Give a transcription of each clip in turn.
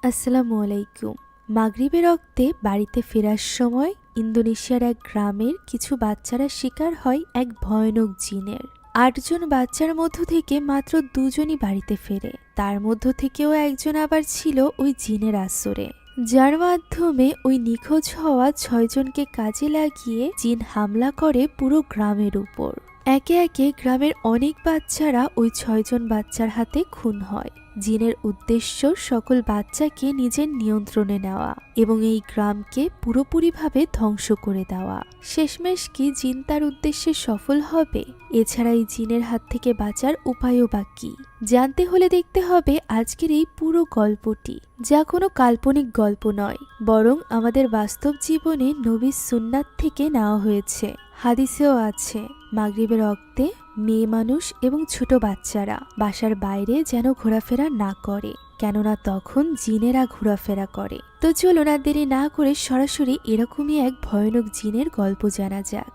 আসসালামু আলাইকুম। মাগরিবের রক্তে বাড়িতে ফেরার সময় ইন্দোনেশিয়ার এক গ্রামের কিছু বাচ্চারা শিকার হয় এক ভয়ানক জিনের। ৮ জন বাচ্চার মধ্য থেকে মাত্র ২জনই বাড়িতে ফেরে। তার মধ্য থেকেও একজন আবার ছিল ওই জিনের আসরে, যার মাধ্যমে ওই নিখোঁজ হওয়া ৬জনকে কাজে লাগিয়ে জিন হামলা করে পুরো গ্রামের উপর। একে একে গ্রামের অনেক বাচ্চারা ওই ৬জন বাচ্চার হাতে খুন হয়। জিনের উদ্দেশ্য সকল বাচ্চাকে নিজের নিয়ন্ত্রণে নেওয়া এবং এই গ্রামকে পুরোপুরিভাবে ধ্বংস করে দেওয়া। শেষমেশ কি জিন তার উদ্দেশ্যে সফল হবে? এছাড়া এই জিনের হাত থেকে বাঁচার উপায়ও বা কি? জানতে হলে দেখতে হবে আজকের এই পুরো গল্পটি, যা কোনো কাল্পনিক গল্প নয়, বরং আমাদের বাস্তব জীবনে নবীর সুন্নাত থেকে নেওয়া হয়েছে। হাদিসেও আছে, মাগরিবের রক্তে মেয়ে মানুষ এবং ছোট বাচ্চারা বাসার বাইরে যেন ঘোরাফেরা না করে, কেননা তখন জিনেরা ঘোরাফেরা করে। তো চলুন আর দেরি না করে সরাসরি এরকমই এক ভয়ানক জিনের গল্প জানা যাক।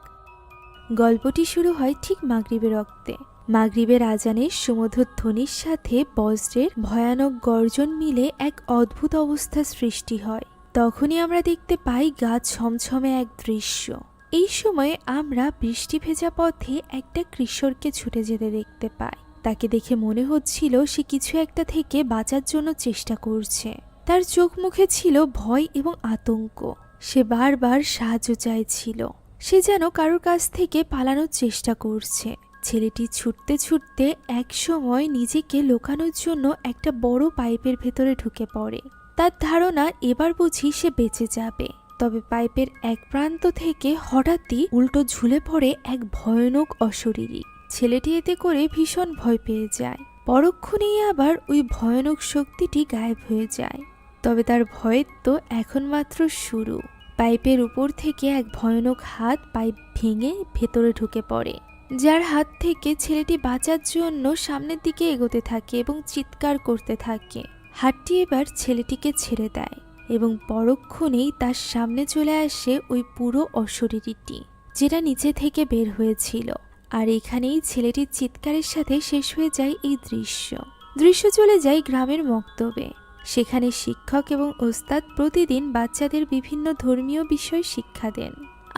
গল্পটি শুরু হয় ঠিক মাগরিবের রক্তে। মাগরিবের আজানের সুমধুর ধ্বনির সাথে বজ্রের ভয়ানক গর্জন মিলে এক অদ্ভুত অবস্থা সৃষ্টি হয়। তখনই আমরা দেখতে পাই গা ছমছমে এক দৃশ্য। এই সময়ে আমরা বৃষ্টি ভেজা পথে একটা কিশোরকে ছুটে যেতে দেখতে পাই। তাকে দেখে মনে হচ্ছিল সে কিছু একটা থেকে বাঁচার জন্য চেষ্টা করছে। তার চোখ মুখে ছিল ভয় এবং আতঙ্ক। সে বারবার সাহায্য চাইছিল। সে যেন কারোর কাছ থেকে পালানোর চেষ্টা করছে। ছেলেটি ছুটতে ছুটতে এক সময় নিজেকে লুকানোর জন্য একটা বড় পাইপের ভেতরে ঢুকে পড়ে। তার ধারণা এবার বুঝি সে বেঁচে যাবে। তবে পাইপের এক প্রান্ত থেকে হঠাৎই উল্টো ঝুলে পড়ে এক ভয়ানক অশরীরী। ছেলেটি এতে করে ভীষণ ভয় পেয়ে যায়। পরক্ষণেই আবার ওই ভয়ানক শক্তিটি গায়েব হয়ে যায়। তবে তার ভয়ের তো এখন মাত্র শুরু। পাইপের উপর থেকে এক ভয়ানক হাত পাইপ ভেঙে ভেতরে ঢুকে পড়ে, যার হাত থেকে ছেলেটি বাঁচার জন্য সামনের দিকে এগোতে থাকে এবং চিৎকার করতে থাকে। হাতটি এবার ছেলেটিকে ছেড়ে দেয় এবং পরক্ষণেই তার সামনে চলে আসে ওই পুরো অশরীরীটি, যেটা নিচে থেকে বের হয়েছিল। আর এখানেই ছেলেটির চিৎকারের সাথে শেষ হয়ে যায় এই দৃশ্য চলে যায় গ্রামের মক্তবে। সেখানে শিক্ষক এবং ওস্তাদ প্রতিদিন বাচ্চাদের বিভিন্ন ধর্মীয় বিষয় শিক্ষা দেন।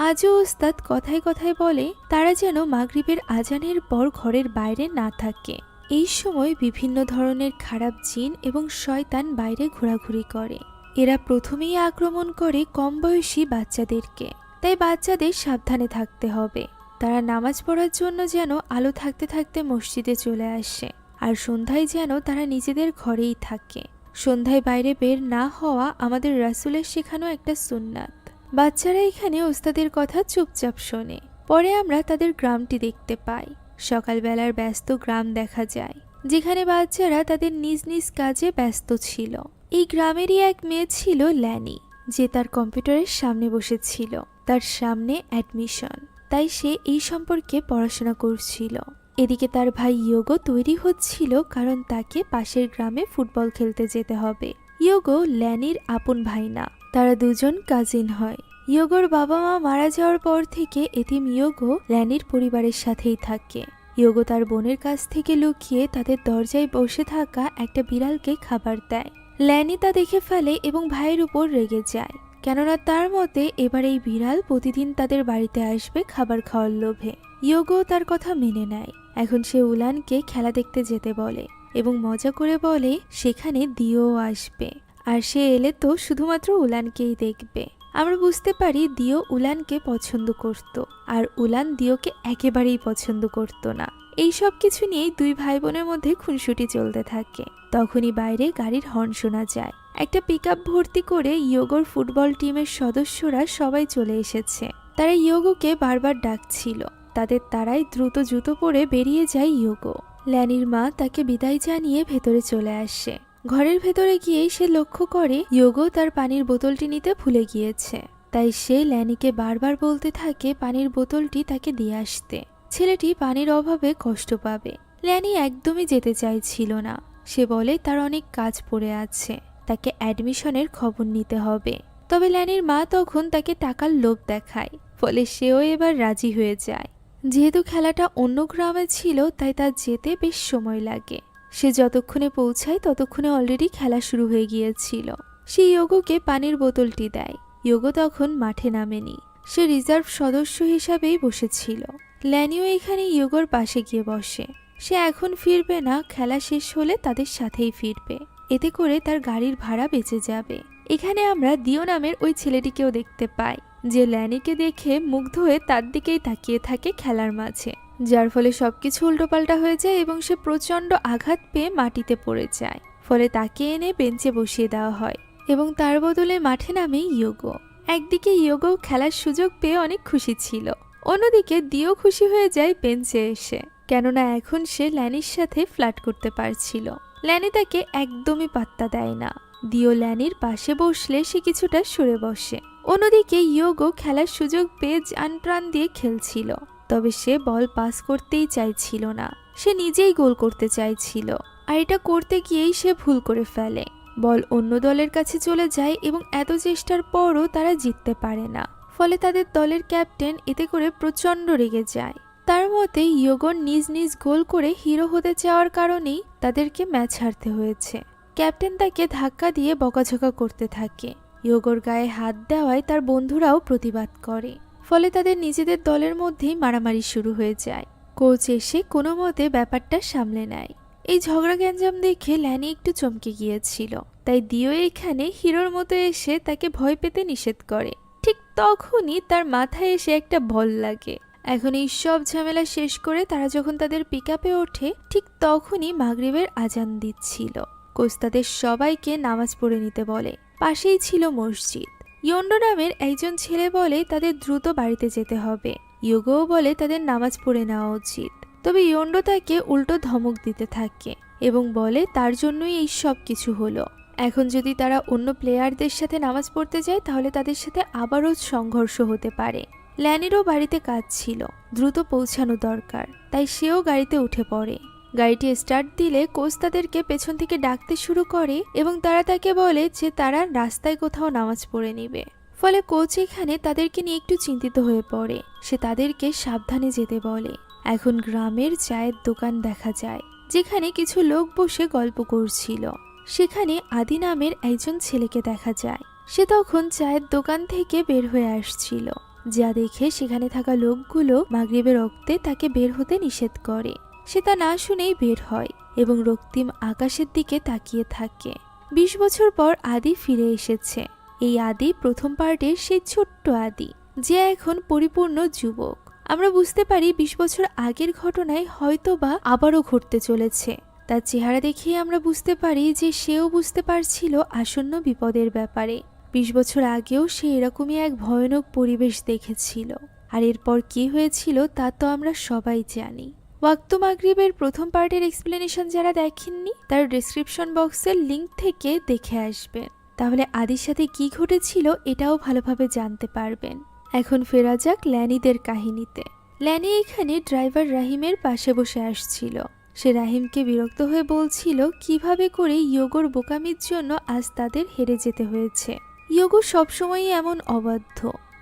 আজও ওস্তাদ কথায় কথায় বলে তারা যেন মাগরিবের আজানের পর ঘরের বাইরে না থাকে। এই সময় বিভিন্ন ধরনের খারাপ জিন এবং শয়তান বাইরে ঘোরাঘুরি করে। এরা প্রথমেই আক্রমণ করে কম বয়সী বাচ্চাদেরকে, তাই বাচ্চাদের সাবধানে থাকতে হবে। তারা নামাজ পড়ার জন্য যেন আলো থাকতে থাকতে মসজিদে চলে আসে, আর সন্ধ্যায় যেন তারা নিজেদের ঘরেই থাকে। সন্ধ্যায় বাইরে বের না হওয়া আমাদের রাসূলের শেখানো একটা সুন্নাত। বাচ্চারা এখানে ওস্তাদের কথা চুপচাপ শোনে। পরে আমরা তাদের গ্রামটি দেখতে পাই। সকালবেলার ব্যস্ত গ্রাম দেখা যায়, যেখানে বাচ্চারা তাদের নিজ নিজ কাজে ব্যস্ত ছিল। এই গ্রামেরই এক মেয়ে ছিল ল্যানি, যে তার কম্পিউটারের সামনে বসেছিল। তার সামনে অ্যাডমিশন, তাই সে এই সম্পর্কে পড়াশোনা করছিল। এদিকে তার ভাই ইয়োগো তৈরি হচ্ছিল, কারণ তাকে পাশের গ্রামে ফুটবল খেলতে যেতে হবে। ইয়োগো ল্যানির আপন ভাই না, তারা দুজন কাজিন হয়। ইয়োগোর বাবা মা মারা যাওয়ার পর থেকে এতিম ইয়োগো ল্যানির পরিবারের সাথেই থাকে। ইয়োগো তার বোনের কাছ থেকে লুকিয়ে তাদের দরজায় বসে থাকা একটা বিড়ালকে খাবার দেয়। ল্যানি তা দেখে ফেলে এবং ভাইয়ের উপর রেগে যায়, কেননা তার মতে এবার এই বিড়াল প্রতিদিন তাদের বাড়িতে আসবে খাবার খাওয়ার লোভে। ইয়োগো তার কথা মেনে নেয়। এখন সে উলানকে খেলা দেখতে যেতে বলে এবং মজা করে বলে সেখানে দিও আসবে, আর সে এলে তো শুধুমাত্র উলানকেই দেখবে। আমরা বুঝতে পারি দিও উলানকে পছন্দ করত, আর উলান দিওকে একেবারেই পছন্দ করত না। এই সব কিছু নিয়েই দুই ভাই বোনের মধ্যে খুনসুটি চলতে থাকে। তখনই বাইরে গাড়ির হর্ন শোনা যায়। একটা পিকআপ ভর্তি করে ইয়োগোর ফুটবল টিমের সদস্যরা সবাই চলে এসেছে। তারা ইয়োগোকে বারবার ডাকছিল। তাদের তারাই দ্রুত জুতো পরে বেরিয়ে যায় ইয়োগো। ল্যানির মা তাকে বিদায় জানিয়ে ভেতরে চলে আসে। ঘরের ভেতরে গিয়েই সে লক্ষ্য করে ইয়োগো তার পানির বোতলটি নিতে ভুলে গিয়েছে। তাই সে ল্যানিকে বারবার বলতে থাকে পানির বোতলটি তাকে দিয়ে আসতে। ছেলেটি পানির অভাবে কষ্ট পাবে। ল্যানি একদমই যেতে চাইছিল না। সে বলে তার অনেক কাজ পড়ে আছে, তাকে অ্যাডমিশনের খবর নিতে হবে। তবে ল্যানির মা তখন তাকে টাকার লোভ দেখায়, ফলে সেও এবার রাজি হয়ে যায়। যেহেতু খেলাটা অন্য গ্রামে ছিল, তাই তার যেতে বেশ সময় লাগে। সে যতক্ষণে পৌঁছায় ততক্ষণে অলরেডি খেলা শুরু হয়ে গিয়েছিল। সে ইয়োগোকে পানির বোতলটি দেয়। ইয়োগো তখন মাঠে নামেনি, সে রিজার্ভ সদস্য হিসাবেই বসেছিল। ল্যানিও এখানে ইয়োগোর পাশে গিয়ে বসে। সে এখন ফিরবে না, খেলা শেষ হলে তাদের সাথেই ফিরবে, এতে করে তার গাড়ির ভাড়া বেঁচে যাবে। এখানে আমরা দিও নামের ওই ছেলেটিকেও দেখতে পাই, যে ল্যানিকে দেখে মুগ্ধ হয়ে তার দিকেই তাকিয়ে থাকে খেলার মাঝে, যার ফলে সবকিছু উল্টোপাল্টা হয়ে যায় এবং সে প্রচণ্ড আঘাত পেয়ে মাটিতে পড়ে যায়। ফলে তাকে এনে বেঞ্চে বসিয়ে দেওয়া হয় এবং তার বদলে মাঠে নামে ইয়োগো। একদিকে ইয়োগো খেলার সুযোগ পেয়ে অনেক খুশি ছিল, অন্যদিকে দিও খুশি হয়ে যায় বেঞ্চে এসে, কেননা এখন সে ল্যানির সাথে ফ্লার্ট করতে পারছিল। ল্যানি তাকে একদমই পাত্তা দেয় না। দিও ল্যানির পাশে বসলে সে কিছুটা সরে বসে। অন্যদিকে ইয়োগো খেলার সুযোগ পেয়ে জান প্রাণ দিয়ে খেলছিল, তবে সে বল পাস করতেই চাইছিল না, সে নিজেই গোল করতে চাইছিল। আর এটা করতে গিয়েই সে ভুল করে ফেলে, বল অন্য দলের কাছে চলে যায় এবং এত চেষ্টার পরও তারা জিততে পারে না। ফলে তাদের দলের ক্যাপ্টেন এতে করে প্রচণ্ড রেগে যায়। তার মতে ইয়োগোর নিজ নিজ গোল করে হিরো হতে চাওয়ার কারণেই তাদেরকে ম্যাচ হারতে হয়েছে। ক্যাপ্টেন তাকে ধাক্কা দিয়ে বকাঝকা করতে থাকে। ইয়োগোর গায়ে হাত দেওয়ায় তার বন্ধুরাও প্রতিবাদ করে, ফলে তাদের নিজেদের দলের মধ্যেই মারামারি শুরু হয়ে যায়। কোচ এসে কোনো মতে ব্যাপারটা সামলে নেয়। এই ঝগড়া গ্যাঞ্জাম দেখে ল্যানি একটু চমকে গিয়েছিল, তাই দিও এখানে হিরোর মতো এসে তাকে ভয় পেতে নিষেধ করে। ঠিক তখনই তার মাথায় এসে একটা বল লাগে। এখন এই সব ঝামেলা শেষ করে তারা যখন তাদের পিকআপে ওঠে, ঠিক তখনই মাগরিবের আজান দিচ্ছিল। কোচ তাদের সবাইকে নামাজ পড়ে নিতে বলে। পাশেই ছিল মসজিদ। ইয়োন্ডো নামের একজন ছেলে বলে তাদের দ্রুত বাড়িতে যেতে হবে। ইয়োগোও বলে তাদের নামাজ পড়ে নেওয়া উচিত, তবে ইয়োন্ডো তাকে উল্টো ধমক দিতে থাকে এবং বলে তার জন্যই এই সব কিছু হলো। এখন যদি তারা অন্য প্লেয়ারদের সাথে নামাজ পড়তে যায় তাহলে তাদের সাথে আবারও সংঘর্ষ হতে পারে। ল্যানিরও বাড়িতে কাজ ছিল, দ্রুত পৌঁছানো দরকার, তাই সেও গাড়িতে উঠে পড়ে। গাড়িটি স্টার্ট দিলে কোচ তাদেরকে পেছন থেকে ডাকতে শুরু করে এবং তারা তাকে বলে যে তারা রাস্তায় কোথাও নামাজ পড়ে নিবে। ফলে কোচ এখানে তাদেরকে নিয়ে একটু চিন্তিত হয়ে পড়ে। সে তাদেরকে সাবধানে যেতে বলে। এখন গ্রামের চায়ের দোকান দেখা যায়, যেখানে কিছু লোক বসে গল্প করছিল। সেখানে আদি নামের একজন ছেলেকে দেখা যায়। সে তখন চায়ের দোকান থেকে বের হয়ে আসছিল, যা দেখে সেখানে থাকা লোকগুলো মাগরিবের রক্তে তাকে বের হতে নিষেধ করে। সে তা না শুনেই বের হয় এবং রক্তিম আকাশের দিকে তাকিয়ে থাকে। 20 বছর পর আদি ফিরে এসেছে। এই আদি প্রথম পার্টের সেই ছোট্ট আদি, যে এখন পরিপূর্ণ যুবক। আমরা বুঝতে পারি 20 বছর আগের ঘটনায় হয়তোবা আবারও ঘটতে চলেছে। তার চেহারা দেখেই আমরা বুঝতে পারি যে সেও বুঝতে পারছিল আসন্ন বিপদের ব্যাপারে। 20 বছর আগেও সে এরকমই এক ভয়ানক পরিবেশ দেখেছিল, আর এরপর কি হয়েছিল তা তো আমরা সবাই জানি। ওয়াক্ত মাগরিবের প্রথম পার্টের এক্সপ্লেনেশন যারা দেখেননি, তার ডেসক্রিপশন বক্সের লিংক থেকে দেখে আসবেন, তাহলে আদির সাথে কি ঘটেছিল এটাও ভালোভাবে জানতে পারবেন। এখন ফেরা যাক ল্যানিদের কাহিনীতে। ল্যানি এখানে ড্রাইভার রাহিমের পাশে বসে আসছিল। সে রাহিমকে বিরক্ত হয়ে বলছিল কিভাবে করে ইয়োগোর বোকামির জন্য আজ তাদের হেরে যেতে হয়েছে। ইয়োগো সবসময়ই এমন অবাধ্য।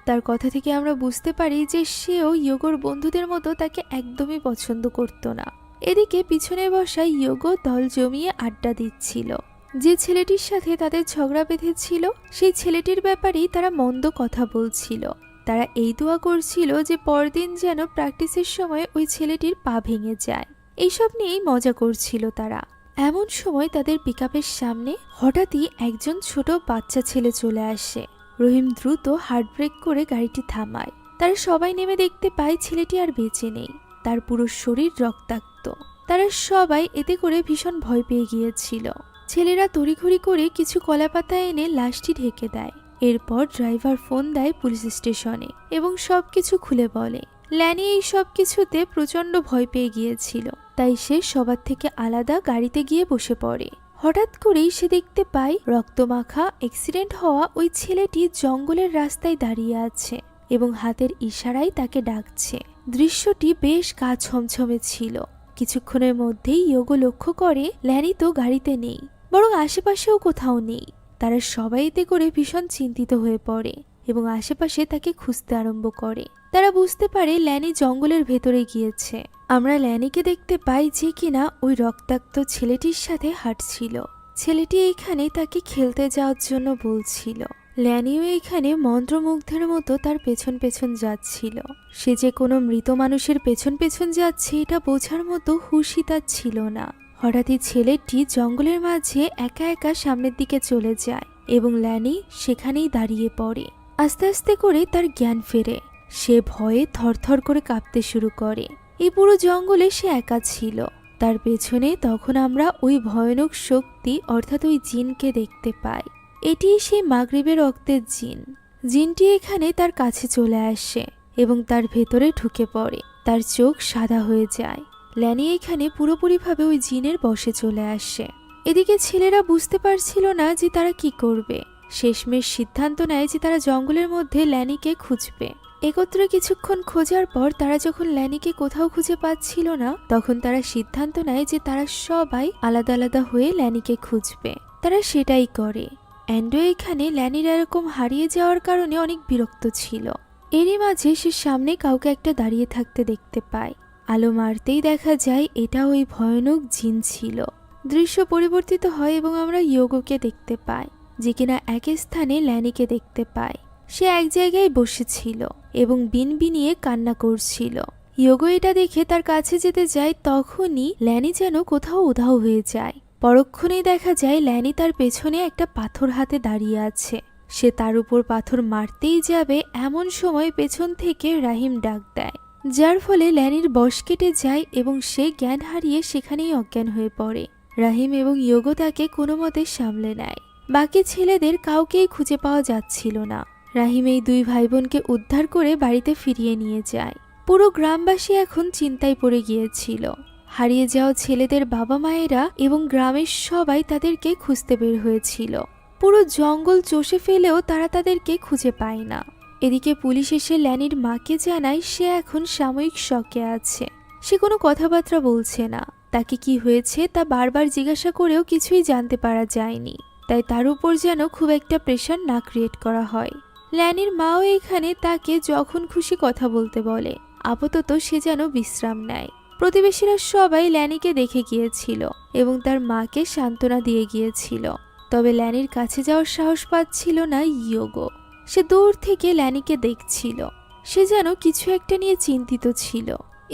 তার কথা থেকে আমরা বুঝতে পারি যে সেও ইয়োগোর বন্ধুদের মতো তাকে একদমই পছন্দ করত না। এদিকে পিছনে বসা ইয়োগো দল জমিয়ে আড্ডা দিচ্ছিল। যে ছেলেটির সাথে তাদের ঝগড়া বেঁধেছিল সেই ছেলেটির ব্যাপারেই তারা মন্দ কথা বলছিল। তারা এই দোয়া করছিল যে পরদিন যেন প্র্যাকটিসের সময় ওই ছেলেটির পা ভেঙে যায়। এইসব নিয়েই মজা করছিল তারা। এমন সময় তাদের পিকআপের সামনে হঠাৎই একজন ছোট বাচ্চা ছেলে চলে আসে। রহিম দ্রুত হার্ট ব্রেক করে গাড়িটি থামায়। তারা সবাই নেমে দেখতে পায় ছেলেটি আর বেঁচে নেই, তার পুরো শরীর রক্তাক্ত। তারা সবাই এতে করে ভীষণ ভয় পেয়ে গিয়েছিল। ছেলেরা তড়িঘড়ি করে কিছু কলাপাতা এনে লাশটি ঢেকে দেয়। এরপর ড্রাইভার ফোন দেয় পুলিশ স্টেশনে এবং সবকিছু খুলে বলে। ল্যানি এই সব কিছুতে প্রচন্ড ভয় পেয়ে গিয়েছিল, তাই সে সবার থেকে আলাদা গাড়িতে গিয়ে বসে পড়ে। হঠাৎ করেই সে দেখতে পায় রক্তমাখা অ্যাক্সিডেন্ট হওয়া ওই ছেলেটি জঙ্গলের রাস্তায় দাঁড়িয়ে আছে এবং হাতের ইশারায় তাকে ডাকছে। দৃশ্যটি বেশ গা ছমছমে ছিল। কিছুক্ষণের মধ্যেই ইয়োগো লক্ষ্য করে ল্যানি তো গাড়িতে নেই, বরং আশেপাশেও কোথাও নেই। তারা সবাই এতে করে ভীষণ চিন্তিত হয়ে পড়ে এবং আশেপাশে তাকে খুঁজতে আরম্ভ করে। তারা বুঝতে পারে ল্যানি জঙ্গলের ভেতরে গিয়েছে। আমরা ল্যানিকে দেখতে পাই যে কিনা ওই রক্তাক্ত ছেলেটির সাথে হাঁটছিল। ছেলেটি এইখানে তাকে খেলতে যাওয়ার জন্য বলছিল। ল্যানিও এখানে মন্ত্রমুগ্ধের মতো তার পেছন পেছন যাচ্ছিল। সে যে কোনো মৃত মানুষের পেছন পেছন যাচ্ছে এটা বোঝার মতো হুঁশই তার ছিল না। হঠাৎই ছেলেটি জঙ্গলের মাঝে একা একা সামনের দিকে চলে যায় এবং ল্যানি সেখানেই দাঁড়িয়ে পড়ে। আস্তে আস্তে করে তার জ্ঞান ফেরে। সে ভয়ে থরথর করে কাঁপতে শুরু করে। এই পুরো জঙ্গলে সে একা ছিল। তার পেছনে তখন আমরা ওই ভয়ানক শক্তি অর্থাৎ ওই জিনকে দেখতে পাই। এটি সেই মাগরিবের রক্তের জিন। জিনটি এখানে তার কাছে চলে আসে এবং তার ভেতরে ঢুকে পড়ে। তার চোখ সাদা হয়ে যায়। ল্যানি এখানে পুরোপুরিভাবে ওই জিনের বশে চলে আসে। এদিকে ছেলেরা বুঝতে পারছিল না যে তারা কি করবে। শেষমেশ সিদ্ধান্ত নেয় যে তারা জঙ্গলের মধ্যে ল্যানিকে খুঁজবে। একত্রে কিছুক্ষণ খোঁজার পর তারা যখন ল্যানিকে কোথাও খুঁজে পাচ্ছিল না, তখন তারা সিদ্ধান্ত নেয় যে তারা সবাই আলাদা আলাদা হয়ে ল্যানিকে খুঁজবে। তারা সেটাই করে। অ্যান্ড্রু এখানে ল্যানির এরকম হারিয়ে যাওয়ার কারণে অনেক বিরক্ত ছিল। এরই মাঝে সে সামনে কাউকে একটা দাঁড়িয়ে থাকতে দেখতে পায়। আলো মারতেই দেখা যায় এটা ওই ভয়ানক জিন ছিল। দৃশ্য পরিবর্তিত হয় এবং আমরা ইয়োগোকে দেখতে পাই, যে কিনা এক স্থানে ল্যানিকে দেখতে পায়। সে এক জায়গায় বসেছিল এবং বিনবিনিয়ে কান্না করছিল। ইয়োগো এটা দেখে তার কাছে যেতে যায়, তখনই ল্যানি যেন কোথাও উধাও হয়ে যায়। পরক্ষণেই দেখা যায় ল্যানি তার পেছনে একটা পাথর হাতে দাঁড়িয়ে আছে। সে তার উপর পাথর মারতেই যাবে, এমন সময় পেছন থেকে রাহিম ডাক দেয়, যার ফলে ল্যানির বশ কেটে যায় এবং সে জ্ঞান হারিয়ে সেখানেই অজ্ঞান হয়ে পড়ে। রাহিম এবং ইয়োগো তাকে কোনো মতে সামলে নেয়। বাকি ছেলেদের কাউকেই খুঁজে পাওয়া যাচ্ছিল না। রাহিম এই দুই ভাই বোনকে উদ্ধার করে বাড়িতে ফিরিয়ে নিয়ে যায়। পুরো গ্রামবাসী এখন চিন্তায় পড়ে গিয়েছিল। হারিয়ে যাওয়া ছেলেদের বাবা মায়েরা এবং গ্রামের সবাই তাদেরকে খুঁজতে বের হয়েছিল। পুরো জঙ্গল চষে ফেলেও তারা তাদেরকে খুঁজে পায় না। এদিকে পুলিশ এসে ল্যানির মাকে জানায় সে এখন সাময়িক শকে আছে। সে কোনো কথাবার্তা বলছে না। তাকে কি হয়েছে তা বারবার জিজ্ঞাসা করেও কিছুই জানতে পারা যায়নি। তাই তার উপর যেন খুব একটা প্রেশার না ক্রিয়েট করা হয়। ল্যানির মাও এখানে তাকে যখন খুশি কথা বলতে বলে। আপাতত সে যেন বিশ্রাম নেয়। প্রতিবেশীরা সবাই ল্যানিকে দেখে গিয়েছিল এবং তার মাকে সান্ত্বনা দিয়ে গিয়েছিল। তবে ল্যানির কাছে যাওয়ার সাহস পাচ্ছিল না ইয়োগো। সে দূর থেকে ল্যানিকে দেখছিল। সে যেন কিছু একটা নিয়ে চিন্তিত ছিল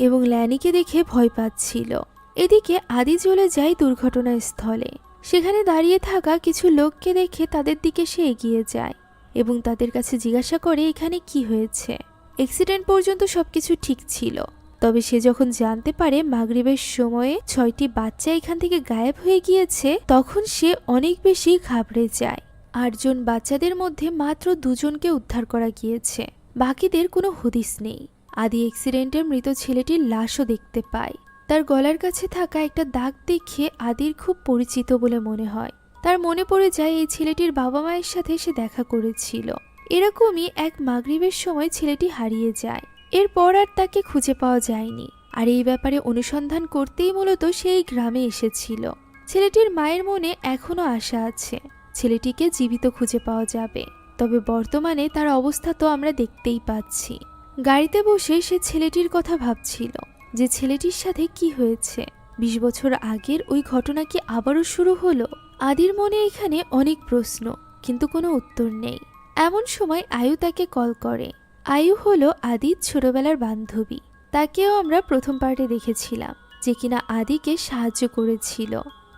এবং ল্যানিকে দেখে ভয় পাচ্ছিল। এদিকে আদি চলে যায় দুর্ঘটনাস্থলে। সেখানে দাঁড়িয়ে থাকা কিছু লোককে দেখে তাদের দিকে সে এগিয়ে যায় এবং তাদের কাছে জিজ্ঞাসা করে এখানে কি হয়েছে। অ্যাক্সিডেন্ট পর্যন্ত সবকিছু ঠিক ছিল, তবে সে যখন জানতে পারে মাগরিবের সময়ে 6টি বাচ্চা এখান থেকে গায়েব হয়ে গিয়েছে, তখন সে অনেক বেশি ঘাবড়ে যায়। 8 জন বাচ্চাদের মধ্যে মাত্র 2 জনকে উদ্ধার করা গিয়েছে, বাকিদের কোনো হদিস নেই। আদি অ্যাক্সিডেন্টের মৃত ছেলেটির লাশও দেখতে পায়। তার গলার কাছে থাকা একটা দাগ দেখে আদির খুব পরিচিত বলে মনে হয়। তার মনে পড়ে যায় এই ছেলেটির বাবা মায়ের সাথে সে দেখা করেছিল। এরকমই এক মাগরিবের সময় ছেলেটি হারিয়ে যায়। এরপর আর তাকে খুঁজে পাওয়া যায়নি। আর এই ব্যাপারে অনুসন্ধান করতেই মূলত সেই গ্রামে এসেছিল। ছেলেটির মায়ের মনে এখনো আশা আছে ছেলেটিকে জীবিত খুঁজে পাওয়া যাবে। তবে বর্তমানে তার অবস্থা তো আমরা দেখতেই পাচ্ছি। গাড়িতে বসে সে ছেলেটির কথা ভাবছিল যে ছেলেটির সাথে কি হয়েছে। 20 বছর আগের ওই ঘটনা কি আবারও শুরু হলো? আদির মনে এখানে অনেক প্রশ্ন, কিন্তু কোনো উত্তর নেই। এমন সময় আয়ু তাকে কল করে। আয়ু হলো আদির ছোটবেলার বান্ধবী। তাকেও আমরা প্রথম পার্টে দেখেছিলাম, যে কিনা আদিকে সাহায্য করেছিল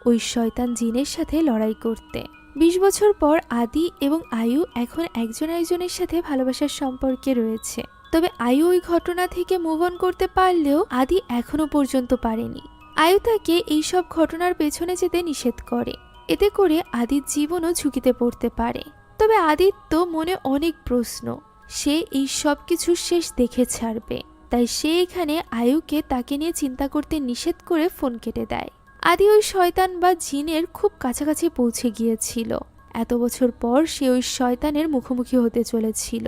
ওই শয়তান জিনের সাথে লড়াই করতে। 20 বছর পর আদি এবং আয়ু এখন একজন একজনের সাথে ভালোবাসার সম্পর্কে রয়েছে। তবে আয়ু ওই ঘটনা থেকে মুভ অন করতে পারলেও আদি এখনো পর্যন্ত পারেনি। আয়ু তাকে এইসব ঘটনার পেছনে যেতে নিষেধ করে। এতে করে আদির জীবনও ঝুঁকিতে পড়তে পারে। তবে আদিত্য মনে অনেক প্রশ্ন। সে এই সব কিছু শেষ দেখে ছাড়বে, তাই সে এখানে আয়ুকে তাকে নিয়ে চিন্তা করতে নিষেধ করে ফোন কেটে দেয়। আদি ওই শয়তান বা জিনের খুব কাছাকাছি পৌঁছে গিয়েছিল। এত বছর পর সে ওই শয়তানের মুখোমুখি হতে চলেছিল।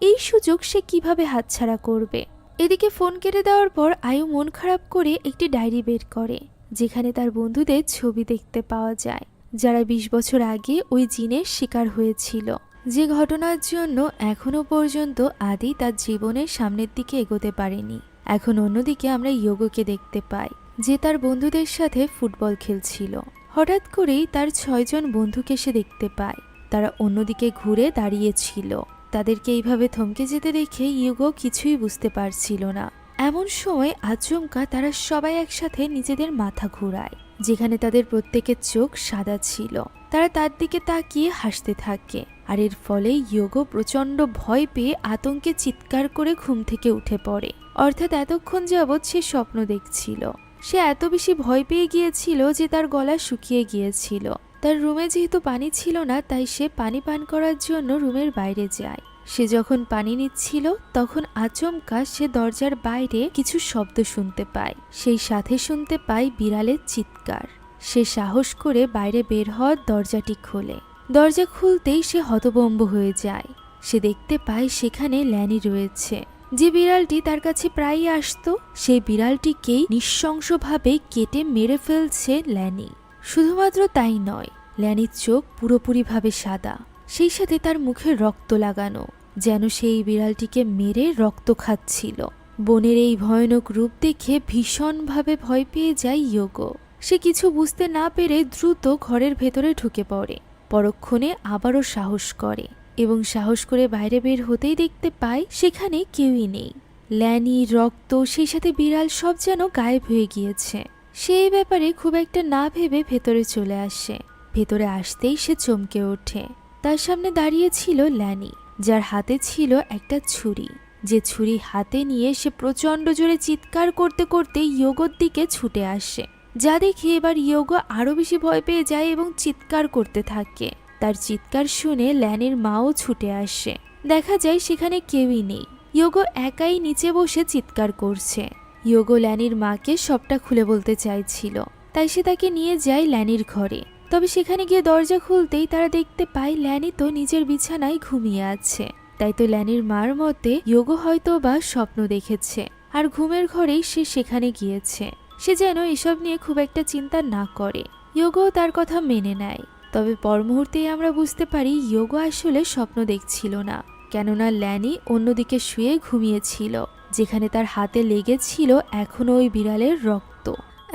এই সুযোগ সে কিভাবে হাতছাড়া করবে? এদিকে ফোন কেটে দেওয়ার পর আয়ু মন খারাপ করে একটি ডায়েরি বের করে, যেখানে তার বন্ধুদের ছবি দেখতে পাওয়া যায়, যারা 20 বছর আগে ওই জিনের শিকার হয়েছিল। যে ঘটনার জন্য এখনো পর্যন্ত আদি তার জীবনের সামনের দিকে এগোতে পারেনি। এখন অন্যদিকে আমরা ইয়োগোকে দেখতে পাই, যে তার বন্ধুদের সাথে ফুটবল খেলছিল। হঠাৎ করেই তার 6 জন বন্ধুকে সে দেখতে পায়। তারা অন্যদিকে ঘুরে দাঁড়িয়েছিল। তাদেরকে এইভাবে থমকে যেতে দেখে ইয়োগো কিছুই বুঝতে পারছিল না। এমন সময় আচমকা তারা সবাই একসাথে নিজেদের মাথা ঘোরায়, যেখানে তাদের প্রত্যেকের চোখ সাদা ছিল। তারা তার দিকে তাকিয়ে হাসতে থাকে, আর এর ফলে ইয়োগো প্রচণ্ড ভয় পেয়ে আতঙ্কে চিৎকার করে ঘুম থেকে উঠে পড়ে। অর্থাৎ এতক্ষণ যাবৎ সে স্বপ্ন দেখছিল। সে এত বেশি ভয় পেয়ে গিয়েছিল যে তার গলা শুকিয়ে গিয়েছিল। তার রুমে যেহেতু পানি ছিল না, তাই সে পানি পান করার জন্য রুমের বাইরে যায়। সে যখন পানি নিচ্ছিল তখন আচমকা সে দরজার বাইরে কিছু শব্দ শুনতে পায়। সেই সাথে শুনতে পায় বিড়ালের চিৎকার। সে সাহস করে বাইরে বের হওয়ার দরজাটি খোলে। দরজা খুলতেই সে হতভম্ব হয়ে যায়। সে দেখতে পায় সেখানে ল্যানি রয়েছে, যে বিড়ালটি তার কাছে প্রায়ই আসতো। সেই বিড়ালটিকেই নৃশংসভাবে কেটে মেরে ফেলছে ল্যানি। শুধুমাত্র তাই নয়, ল্যানির চোখ পুরোপুরিভাবে সাদা, সেই সাথে তার মুখে রক্ত লাগানো, যেন সেই বিড়ালটিকে মেরে রক্ত খাচ্ছিল। বনের এই ভয়ানক রূপ দেখে ভীষণভাবে ভয় পেয়ে যায় ইয়োগো। সে কিছু বুঝতে না পেরে দ্রুত ঘরের ভেতরে ঢুকে পড়ে। পরক্ষণে আবারও সাহস করে এবং সাহস করে বাইরে বের হতেই দেখতে পায় সেখানে কেউই নেই। ল্যানি, রক্ত, সেই সাথে বিড়াল সব যেন গায়েব হয়ে গিয়েছে। সে এই ব্যাপারে খুব একটা না ভেবে ভেতরে চলে আসে। ভেতরে আসতেই সে চমকে ওঠে। তার সামনে দাঁড়িয়ে ছিল ল্যানি, যার হাতে ছিল একটা ছুরি। যে ছুরি হাতে নিয়ে সে প্রচণ্ড জোরে চিৎকার করতে করতে ইয়োগোর দিকে ছুটে আসে, যা দেখে এবার ইয়োগো আরো বেশি ভয় পেয়ে যায় এবং চিৎকার করতে থাকে। তার চিৎকার শুনে ল্যানির মাও ছুটে আসে। দেখা যায় সেখানে কেউই নেই। ইয়োগো একাই নিচে বসে চিৎকার করছে। ইয়োগো ল্যানির মাকে সবটা খুলে বলতে চাইছিল, তাই সে তাকে নিয়ে যায় ল্যানির ঘরে। তবে সেখানে গিয়ে দরজা খুলতেই তারা দেখতে পায় ল্যানি তো নিজের বিছানায় ঘুমিয়ে আছে। তাই তো ল্যানির মার মতে ইয়োগো হয়তো বা স্বপ্ন দেখেছে, আর ঘুমের ঘরেই সে সেখানে গিয়েছে। সে যেন এসব নিয়ে খুব একটা চিন্তা না করে। ইয়োগো তার কথা মেনে নেয়। তবে পর মুহূর্তেই আমরা বুঝতে পারি ইয়োগো আসলে স্বপ্ন দেখছিল না, কেননা ল্যানি অন্যদিকে শুয়ে ঘুমিয়েছিল, যেখানে তার হাতে লেগেছিল এখনো ওই বিড়ালের রক্ত।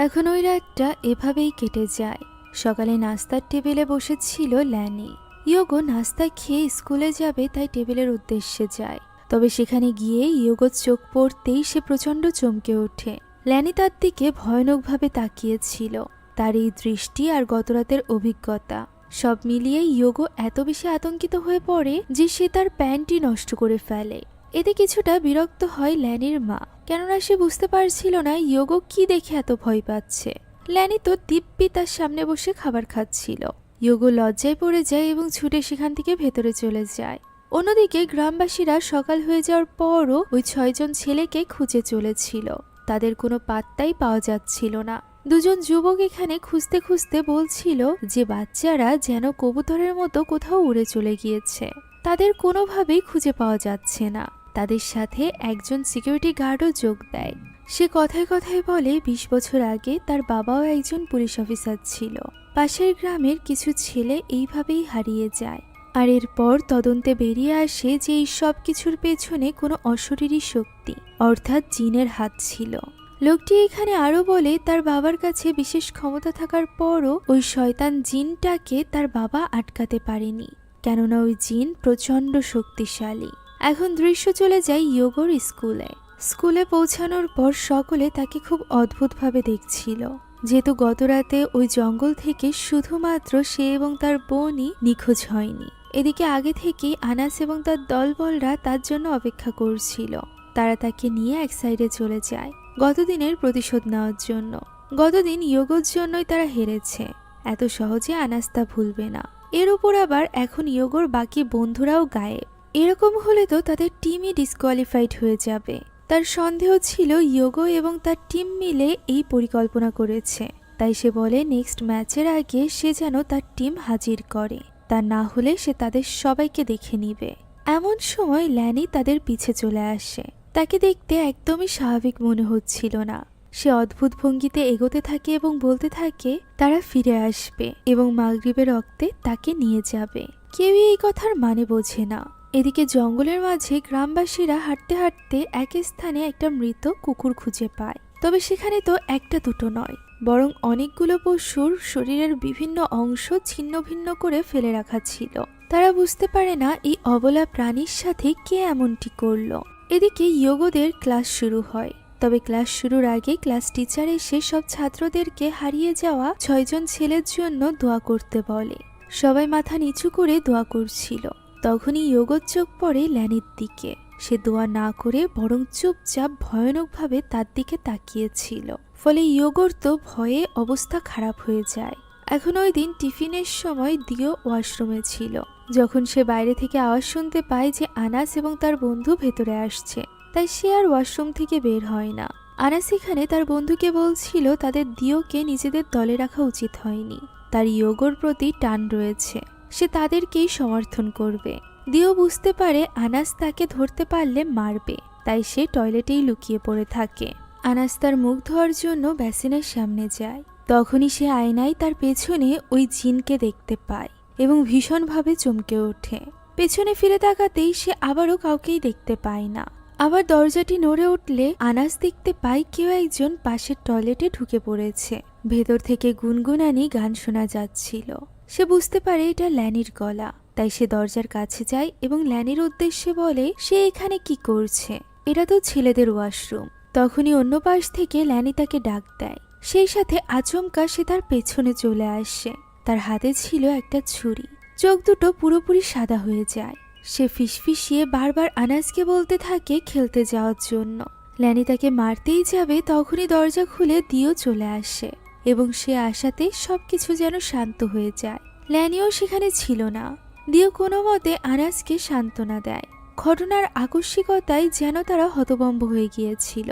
এখন ওই রাতটা এভাবেই কেটে যায়। সকালে নাস্তার টেবিলে বসেছিল ল্যানি। ইয়োগো নাস্তা খেয়ে স্কুলে যাবে, তাই টেবিলের উদ্দেশ্যে যায়। তবে সেখানে গিয়ে ইয়োগোর চোখ পড়তেই সে প্রচণ্ড চমকে ওঠে। ল্যানি তার দিকে ভয়ানকভাবে তাকিয়েছিল। তার এই দৃষ্টি আর গতরাতের অভিজ্ঞতা সব মিলিয়ে ইয়োগো এত বেশি আতঙ্কিত হয়ে পড়ে যে সে তার প্যান্টটি নষ্ট করে ফেলে। এতে কিছুটা বিরক্ত হয় ল্যানির মা, কেননা সে বুঝতে পারছিল না ইয়োগো কি দেখে এত ভয় পাচ্ছে। ল্যানি তো দিব্যি তার সামনে বসে খাবার খাচ্ছিল। ইয়োগো লজ্জায় পড়ে যায় এবং ছুটে সেখান থেকে ভেতরে চলে যায়। অন্যদিকে গ্রামবাসীরা সকাল হয়ে যাওয়ার পরও ওই 6 জন ছেলেকে খুঁজে চলেছিল। তাদের কোনো পাত্তাই পাওয়া যাচ্ছিল না। দুজন যুবক এখানে খুঁজতে খুঁজতে বলছিল যে বাচ্চারা যেন কবুতরের মতো কোথাও উড়ে চলে গিয়েছে। তাদের কোনোভাবেই খুঁজে পাওয়া যাচ্ছে না। তাদের সাথে একজন সিকিউরিটি গার্ডও যোগ দেয়। সে কথায় কথায় বলে 20 বছর আগে তার বাবাও একজন পুলিশ অফিসার ছিল। পাশের গ্রামের কিছু ছেলে এইভাবেই হারিয়ে যায়। আর এরপর তদন্তে বেরিয়ে আসে যে এই সব কিছুর পেছনে কোনো অশরীরী শক্তি অর্থাৎ জিনের হাত ছিল। লোকটি এখানে আরো বলে তার বাবার কাছে বিশেষ ক্ষমতা থাকার পরও ওই শয়তান জিনটাকে তার বাবা আটকাতে পারেনি, কেননা ওই জিন প্রচণ্ড শক্তিশালী। এখন দৃশ্য চলে যায় ইয়োগোর স্কুলে। স্কুলে পৌঁছানোর পর সকলে তাকে খুব অদ্ভুতভাবে দেখছিল, যেহেতু গতরাতে ওই জঙ্গল থেকে শুধুমাত্র সে এবং তার বোনই নিখোঁজ হয়নি। এদিকে আগে থেকেই আনাস এবং তার দলবলরা তার জন্য অপেক্ষা করছিল। তারা তাকে নিয়ে এক সাইডে চলে যায় গতদিনের প্রতিশোধ নেওয়ার জন্য। গতদিন ইয়োগোর জন্যই তারা হেরেছে, এত সহজে আনাস তা ভুলবে না। এর উপর আবার এখন ইয়োগোর বাকি বন্ধুরাও গায়েব। এরকম হলে তো তাদের টিমই ডিসকোয়ালিফাইড হয়ে যাবে। তার সন্দেহ ছিল ইয়োগো এবং তার টিম মিলে এই পরিকল্পনা করেছে। তাই সে বলে নেক্সট ম্যাচের আগে সে যেন তার টিম হাজির করে, তা না হলে সে তাদের সবাইকে দেখে নিবে। এমন সময় ল্যানি তাদের পিছে চলে আসে। তাকে দেখতে একদমই স্বাভাবিক মনে হচ্ছিল না। সে অদ্ভুত ভঙ্গিতে এগোতে থাকে এবং বলতে থাকে তারা ফিরে আসবে এবং মাগরিবের রক্তে তাকে নিয়ে যাবে। কেউই এই কথার মানে বোঝে না। এদিকে জঙ্গলের মাঝে গ্রামবাসীরা হাঁটতে হাঁটতে এক স্থানে একটা মৃত কুকুর খুঁজে পায়। তবে সেখানে তো একটা দুটো নয়, বরং অনেকগুলো পশুর শরীরের বিভিন্ন অংশ ছিন্ন ভিন্ন করে ফেলে রাখা ছিল। তারা বুঝতে পারে না এই অবলা প্রাণীর সাথে কে এমনটি করলো। এদিকে যোগদের ক্লাস শুরু হয়। তবে ক্লাস শুরুর আগে ক্লাস টিচার এসে সব ছাত্রদেরকে হারিয়ে যাওয়া 6 জন ছেলের জন্য দোয়া করতে বলে। সবাই মাথা নিচু করে দোয়া করছিল। তখনই যোগর চোখ পড়ে ল্যানির দিকে। সে দোয়া না করে বরং চুপচাপ ভয়ানকভাবে তার দিকে তাকিয়েছিল। ফলে যোগর তো ভয়ে অবস্থা খারাপ হয়ে যায়। এখন ওই দিন টিফিনের সময় দিও ওয়াশরুমে ছিল। যখন সে বাইরে থেকে আওয়াজ শুনতে পায় যে আনাস এবং তার বন্ধু ভেতরে আসছে, তাই সে আর ওয়াশরুম থেকে বের হয় না। আনাস এখানে তার বন্ধুকে বলছিল তাদের দিওকে নিজেদের দলে রাখা উচিত হয়নি। তার যোগর প্রতি টান রয়েছে, সে তাদেরকেই সমর্থন করবে। দিও বুঝতে পারে আনাস তাকে ধরতে পারলে মারবে, তাই সে টয়লেটেই লুকিয়ে পড়ে থাকে। আনাস তার মুখ ধোয়ার জন্য বেসিনের সামনে যায়। তখনই সে আয়নায় তার পেছনে ওই জিনকে দেখতে পায় এবং ভীষণভাবে চমকে ওঠে। পেছনে ফিরে তাকাতেই সে আবারও কাউকেই দেখতে পায় না। আবার দরজাটি নড়ে উঠলে আনাস দেখতে পায় কেউ একজন পাশের টয়লেটে ঢুকে পড়েছে। ভেতর থেকে গুনগুনানি গান শোনা যাচ্ছিল। সে বুঝতে পারে এটা ল্যানির গলা, তাই সে দরজার কাছে যায় এবং ল্যানির উদ্দেশ্যে বলে সে এখানে কি করছে, এটা তো ছেলেদের ওয়াশরুম। তখনই অন্য পাশ থেকে ল্যানি তাকে ডাক দেয়। সেই সাথে আচমকা সে তার পেছনে চলে আসে। তার হাতে ছিল একটা ছুরি। চোখ দুটো পুরোপুরি সাদা হয়ে যায়। সে ফিসফিসিয়ে বারবার আনাসকে বলতে থাকে খেলতে যাওয়ার জন্য। ল্যানি তাকে মারতেই যাবে, তখনই দরজা খুলে দিও চলে আসে এবং সে আসাতে সবকিছু যেন শান্ত হয়ে যায়। ল্যানিও সেখানে ছিল না। দিও কোনো মতে আনাসকে সান্ত্বনা দেয়। ঘটনার আকস্মিকতায় যেন তারা হতভম্ব হয়ে গিয়েছিল।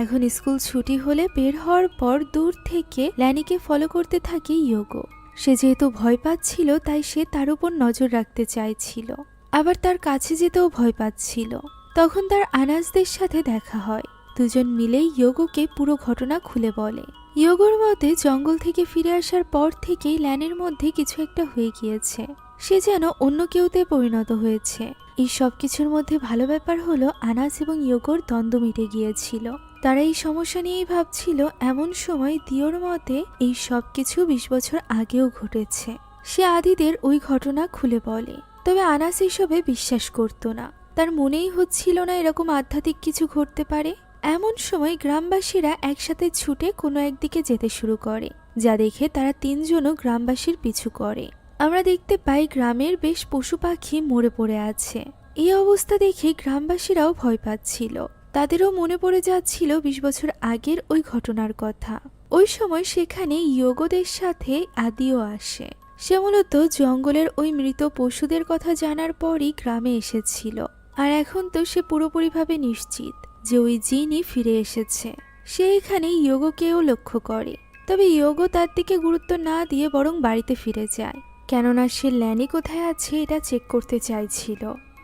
এখন স্কুল ছুটি হলে বের হওয়ার পর দূর থেকে ল্যানিকে ফলো করতে থাকে যোগো। সে যেহেতু ভয় পাচ্ছিল তাই সে তার উপর নজর রাখতে চাইছিল, আবার তার কাছে যেতেও ভয় পাচ্ছিল। তখন তার আনাসদের সাথে দেখা হয়। দুজন মিলেই যোগোকে পুরো ঘটনা খুলে বলে। যোগোর মতে জঙ্গল থেকে ফিরে আসার পর থেকেই ল্যানের মধ্যে কিছু একটা হয়ে গিয়েছে। সে যেন অন্য কেউতে পরিণত হয়েছে। এই সব কিছুর মধ্যে ভালো ব্যাপার হলো আনাস এবং যোগোর দ্বন্দ্ব মিটে গিয়েছিল। তারা এই সমস্যা নিয়েই ভাবছিল। এমন সময় দিওর মতে এই সব কিছু 20 বছর আগেও ঘটেছে। সে আদিদের ওই ঘটনা খুলে বলে। তবে আনাস এসবে বিশ্বাস করত না। তার মনেই হচ্ছিল না এরকম আধ্যাত্মিক কিছু ঘটতে পারে। এমন সময় গ্রামবাসীরা একসাথে ছুটে কোনো একদিকে যেতে শুরু করে, যা দেখে তারা 3 জনও গ্রামবাসীর পিছু করে। আমরা দেখতে পাই গ্রামের বেশ পশু পাখি মরে পড়ে আছে। এই অবস্থা দেখে গ্রামবাসীরাও ভয় পাচ্ছিল। তাদেরও মনে পড়ে যাচ্ছিল 20 বছর আগের ওই ঘটনার কথা। ওই সময় সেখানে যোগদের সাথে আদিও আসে। সে মূলত জঙ্গলের ওই মৃত পশুদের কথা জানার পরই গ্রামে এসেছিল। আর এখন তো সে পুরোপুরিভাবে নিশ্চিত যে ওই জিনই ফিরে এসেছে। সে এখানে যোগকেও লক্ষ্য করে। তবে যোগো তার দিকে গুরুত্ব না দিয়ে বরং বাড়িতে ফিরে যায়, কেননা সে ল্যানি কোথায় আছে এটা চেক করতে চাইছিল।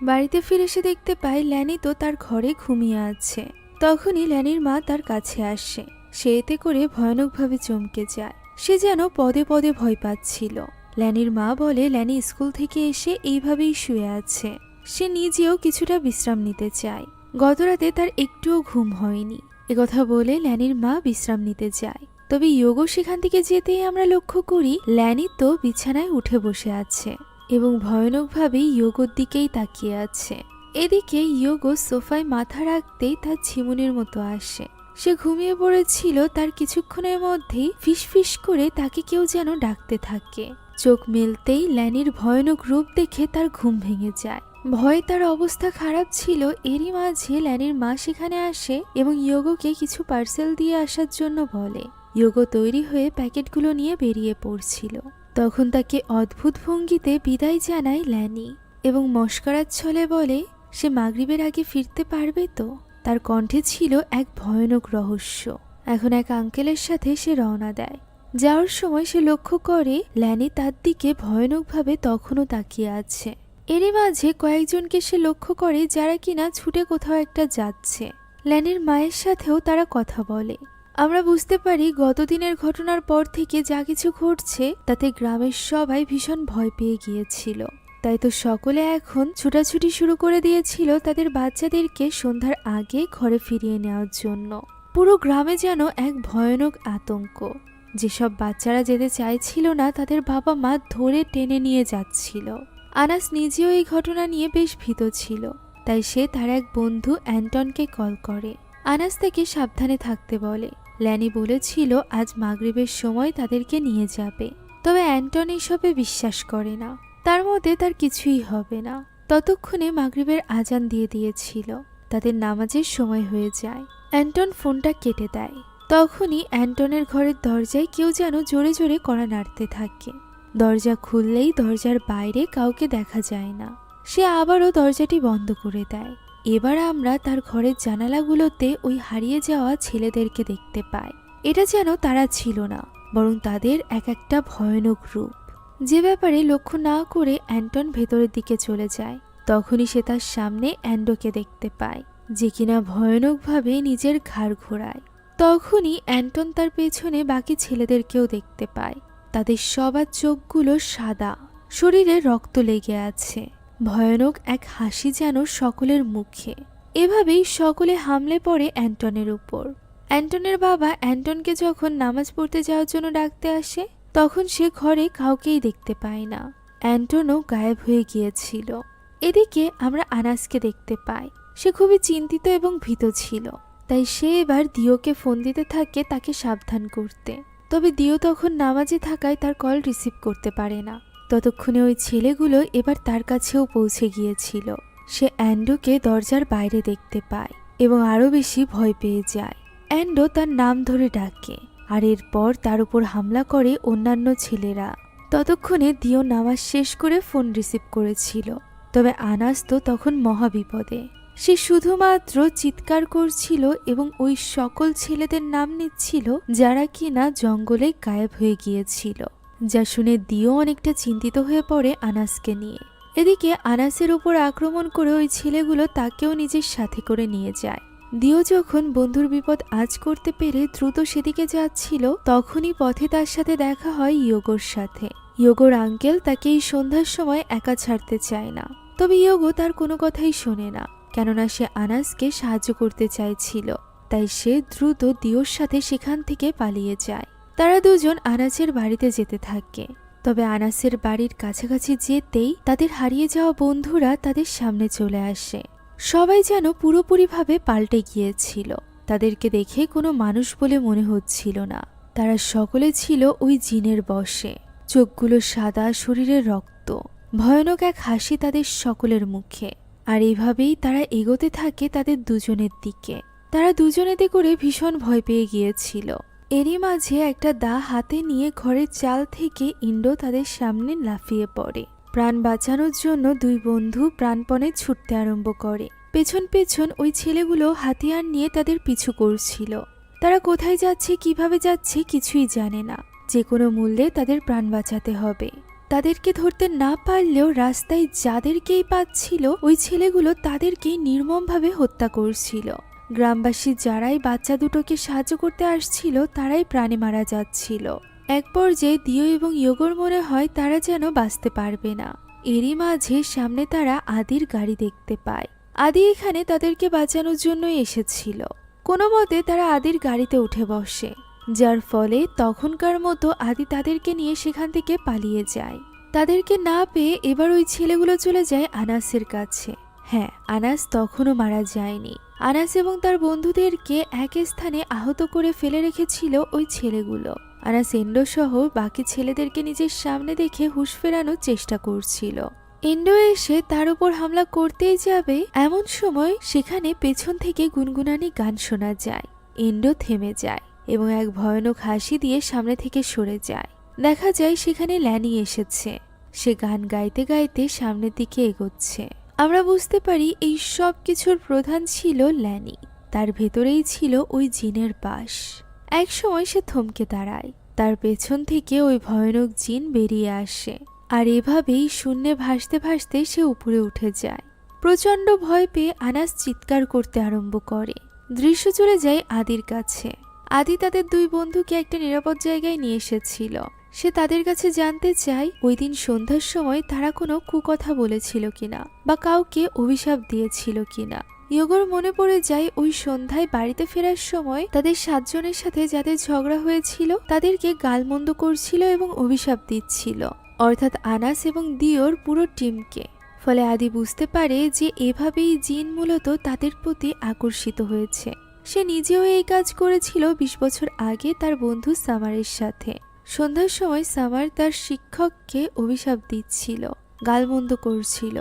বাড়িতে ফিরে সে দেখতে পায় ল্যানি তো তার ঘরে ঘুমিয়ে আছে। তখনই ল্যানির মা তার কাছে আসে। সে এতে করে ভয়ানকভাবে চমকে যায়। সে যেন পদে পদে ভয় পাচ্ছিল। ল্যানির মা বলে ল্যানি স্কুল থেকে এসে এইভাবেই শুয়ে আছে। সে নিজেও কিছুটা বিশ্রাম নিতে চায়। গতরাতে তার একটুও ঘুম হয়নি। একথা বলে ল্যানির মা বিশ্রাম নিতে যায়। তবে যোগো সেখান থেকে যেতেই আমরা লক্ষ্য করি ল্যানি তো বিছানায় উঠে বসে আছে এবং ভয়ানকভাবে যোগোর দিকেই তাকিয়ে আছে। এদিকে যোগো সোফায় মাথা রাখতেই তার ঝিমুনির মতো আসে। সে ঘুমিয়ে পড়েছিল। তার কিছুক্ষণের মধ্যেই ফিসফিস করে তাকে কেউ যেন ডাকতে থাকে। চোখ মেলতেই ল্যানির ভয়ানক রূপ দেখে তার ঘুম ভেঙে যায়। ভয়ে তার অবস্থা খারাপ ছিল। এরই মাঝে ল্যানির মা সেখানে আসে এবং যোগোকে কিছু পার্সেল দিয়ে আসার জন্য বলে। যোগো তৈরি হয়ে প্যাকেটগুলো নিয়ে বেরিয়ে পড়ছিল। তখন তাকে অদ্ভুত ভঙ্গিতে বিদায় জানায় ল্যানি এবং মস্করার ছলে বলে সে মাগরিবের আগে ফিরতে পারবে তো। তার কণ্ঠে ছিল এক ভয়ানক রহস্য। এখন এক আঙ্কেলের সাথে সে রওনা দেয়। যাওয়ার সময় সে লক্ষ্য করে ল্যানি তার দিকে ভয়ানকভাবে তখনও তাকিয়ে আছে। এরই মাঝে কয়েকজনকে সে লক্ষ্য করে যারা কিনা ছুটে কোথাও একটা যাচ্ছে। ল্যানির মায়ের সাথেও তারা কথা বলে। আমরা বুঝতে পারি গতদিনের ঘটনার পর থেকে যা কিছু ঘটছে তাতে গ্রামের সবাই ভীষণ ভয় পেয়ে গিয়েছিল। তাই তো সকলে এখন ছুটাছুটি শুরু করে দিয়েছিল তাদের বাচ্চাদেরকে সন্ধ্যার আগে ঘরে ফিরিয়ে নেওয়ার জন্য। পুরো গ্রামে যেন এক ভয়ানক আতঙ্ক। যেসব বাচ্চারা যেতে চাইছিল না তাদের বাবা মা ধরে টেনে নিয়ে যাচ্ছিল। আনাস নিজেও এই ঘটনা নিয়ে বেশ ভীত ছিল, তাই সে তার এক বন্ধু অ্যান্টনকে কল করে। আনাস তাকে সাবধানে থাকতে বলে। ল্যানি বলেছিল আজ মাগরিবের সময় তাদেরকে নিয়ে যাবে, তবে অ্যান্টন এসবে বিশ্বাস করে না। তার মধ্যে তার কিছুই হবে না। ততক্ষণে মাগরিবের আজান দিয়ে দিয়েছিল। তাদের নামাজের সময় হয়ে যায়। অ্যান্টন ফোনটা কেটে দেয়। তখনই অ্যান্টনের ঘরের দরজায় কেউ যেন জোরে জোরে কড়া নাড়তে থাকে। দরজা খুললেই দরজার বাইরে কাউকে দেখা যায় না। সে আবারও দরজাটি বন্ধ করে দেয়। এবার আমরা তার ঘরের জানালাগুলোতে ওই হারিয়ে যাওয়া ছেলেদেরকে দেখতে পাই। এটা যেন তারা ছিল না, বরং তাদের এক একটা ভয়ানক রূপ, যে ব্যাপারে লক্ষ্য না করে অ্যান্টন ভেতরের দিকে চলে যায়। তখনই সে তার সামনে অ্যান্ডোকে দেখতে পায়, যে কিনা ভয়ানকভাবে নিজের ঘাড় ঘোরায়। তখনই অ্যান্টন তার পেছনে বাকি ছেলেদেরকেও দেখতে পায়। তাদের সবার চোখগুলো সাদা, শরীরে রক্ত লেগে আছে। ভয়ানক এক হাসি যেন সকলের মুখে। এভাবেই সকলে হামলে পড়ে অ্যান্টনের উপর। অ্যান্টনের বাবা অ্যান্টনকে যখন নামাজ পড়তে যাওয়ার জন্য ডাকতে আসে, তখন সে ঘরে কাউকেই দেখতে পায় না। অ্যান্টনও গায়েব হয়ে গিয়েছিল। এদিকে আমরা আনাসকে দেখতে পাই। সে খুবই চিন্তিত এবং ভীত ছিল, তাই সে এবার দিওকে ফোন দিতে থাকে তাকে সাবধান করতে। তবে দিও তখন নামাজে থাকায় তার কল রিসিভ করতে পারে না। ততক্ষণে ওই ছেলেগুলো এবার তার কাছেও পৌঁছে গিয়েছিল। সে অ্যান্ডোকে দরজার বাইরে দেখতে পায় এবং আরও বেশি ভয় পেয়ে যায়। অ্যান্ডো তার নাম ধরে ডাকে, আর এরপর তার উপর হামলা করে অন্যান্য ছেলেরা। ততক্ষণে দিও নামাজ শেষ করে ফোন রিসিভ করেছিল। তবে আনাস তো তখন মহাবিপদে। সে শুধুমাত্র চিৎকার করছিল এবং ওই সকল ছেলেদের নাম নিচ্ছিল যারা কিনা জঙ্গলে গায়েব হয়ে গিয়েছিল, যা শুনে দিও অনেকটা চিন্তিত হয়ে পড়ে আনাসকে নিয়ে। এদিকে আনাসের উপর আক্রমণ করে ওই ছেলেগুলো তাকেও নিজের সাথে করে নিয়ে যায়। দিও যখন বন্ধুর বিপদ আজ করতে পেরে দ্রুত সেদিকে যাচ্ছিল, তখনই পথে তার সাথে দেখা হয় ইয়োগোর সাথে। ইয়োগোর আঙ্কেল তাকে এই সন্ধ্যার সময় একা ছাড়তে চায় না, তবে ইয়োগো তার কোনো কথাই শোনে না, কেননা সে আনাসকে সাহায্য করতে চাইছিল। তাই সে দ্রুত দিওর সাথে সেখান থেকে পালিয়ে যায়। তারা দুজন আনাসের বাড়িতে যেতে থাকে। তবে আনাসের বাড়ির কাছাকাছি যেতেই তাদের হারিয়ে যাওয়া বন্ধুরা তাদের সামনে চলে আসে। সবাই যেন পুরোপুরিভাবে পাল্টে গিয়েছিল। তাদেরকে দেখে কোনো মানুষ বলে মনে হচ্ছিল না। তারা সকলে ছিল ওই জিনের বশে। চোখগুলো সাদা, শরীরে রক্ত। ভয়ানক এক হাসি তাদের সকলের মুখে। আর এভাবেই তারা এগোতে থাকে তাদের দুজনের দিকে। তারা দুজনেতে করে ভীষণ ভয় পেয়ে গিয়েছিল। এরই মাঝে একটা দা হাতে নিয়ে ঘরের চাল থেকে ইন্ডো তাদের সামনে লাফিয়ে পড়ে। প্রাণ বাঁচানোর জন্য দুই বন্ধু প্রাণপণে ছুটতে আরম্ভ করে। পেছন পেছন ওই ছেলেগুলো হাতিয়ার নিয়ে তাদের পিছু করছিল। তারা কোথায় যাচ্ছে, কিভাবে যাচ্ছে কিছুই জানে না। যে কোনো মূল্যে তাদের প্রাণ বাঁচাতে হবে। তাদেরকে ধরতে না পারলেও রাস্তায় যাদেরকেই পাচ্ছিল ওই ছেলেগুলো তাদেরকেই নির্মমভাবে হত্যা করছিল। গ্রামবাসী যারাই বাচ্চা দুটোকে সাহায্য করতে আসছিল তারাই প্রাণে মারা যাচ্ছিল। এক পর্যায়ে দিও এবং ইয়োগোর মনে হয় তারা যেন বাঁচতে পারবে না। এরই মাঝে সামনে তারা আদির গাড়ি দেখতে পায়। আদি এখানে তাদেরকে বাঁচানোর জন্যই এসেছিল। কোনো মতে তারা আদির গাড়িতে উঠে বসে, যার ফলে তখনকার মতো আদি তাদেরকে নিয়ে সেখান থেকে পালিয়ে যায়। তাদেরকে না পেয়ে এবার ওই ছেলেগুলো চলে যায় আনাসের কাছে। হ্যাঁ, আনাস তখনও মারা যায়নি। আনাস এবং তার বন্ধুদেরকে এক স্থানে আহত করে ফেলে রেখেছিল ওই ছেলেগুলো। আনাস এন্ডো সহ বাকি ছেলেদেরকে নিজের সামনে দেখে হুঁশ ফেরানোর চেষ্টা করছিল। এন্ডো এসে তার উপর হামলা করতেই যাবে, এমন সময় সেখানে পেছন থেকে গুনগুনানি গান শোনা যায়। এন্ডো থেমে যায় এবং এক ভয়ানক হাসি দিয়ে সামনে থেকে সরে যায়। দেখা যায় সেখানে ল্যানি এসেছে। সে গান গাইতে গাইতে সামনের দিকে এগোচ্ছে। আমরা বুঝতে পারি এই সব কিছুর প্রধান ছিল ল্যানি। তার ভেতরেই ছিল ওই জিনের বাস। এক সময় সে থমকে দাঁড়ায়। তার পেছন থেকে ওই ভয়ানক জিন বেরিয়ে আসে, আর এভাবেই শূন্যে ভাসতে ভাসতে সে উপরে উঠে যায়। প্রচণ্ড ভয় পেয়ে আনাস চিৎকার করতে আরম্ভ করে। দৃশ্য চলে যায় আদির কাছে। আদি তাদের দুই বন্ধুকে একটা নিরাপদ জায়গায় নিয়ে এসেছিল। সে তাদের কাছে জানতে চায় ওই দিন সন্ধ্যার সময় তারা কোনো কুকথা বলেছিল কিনা বা কাউকে অভিশাপ দিয়েছিল কিনা। ইয়োগোর মনে পড়ে যায় ওই সন্ধ্যায় বাড়িতে ফেরার সময় তাদের 7 জনের সাথে যাদের ঝগড়া হয়েছিল তাদেরকে গালমন্দ করছিল এবং অভিশাপ দিচ্ছিল, অর্থাৎ আনাস এবং দিওর পুরো টিমকে। ফলে আদি বুঝতে পারে যে এভাবেই জিন মূলত তাদের প্রতি আকর্ষিত হয়েছে। সে নিজেও এই কাজ করেছিল 20 বছর আগে তার বন্ধু সামারের সাথে। সন্ধ্যার সময় সামার তার শিক্ষককে অভিশাপ দিচ্ছিল, গালমন্দ করছিল,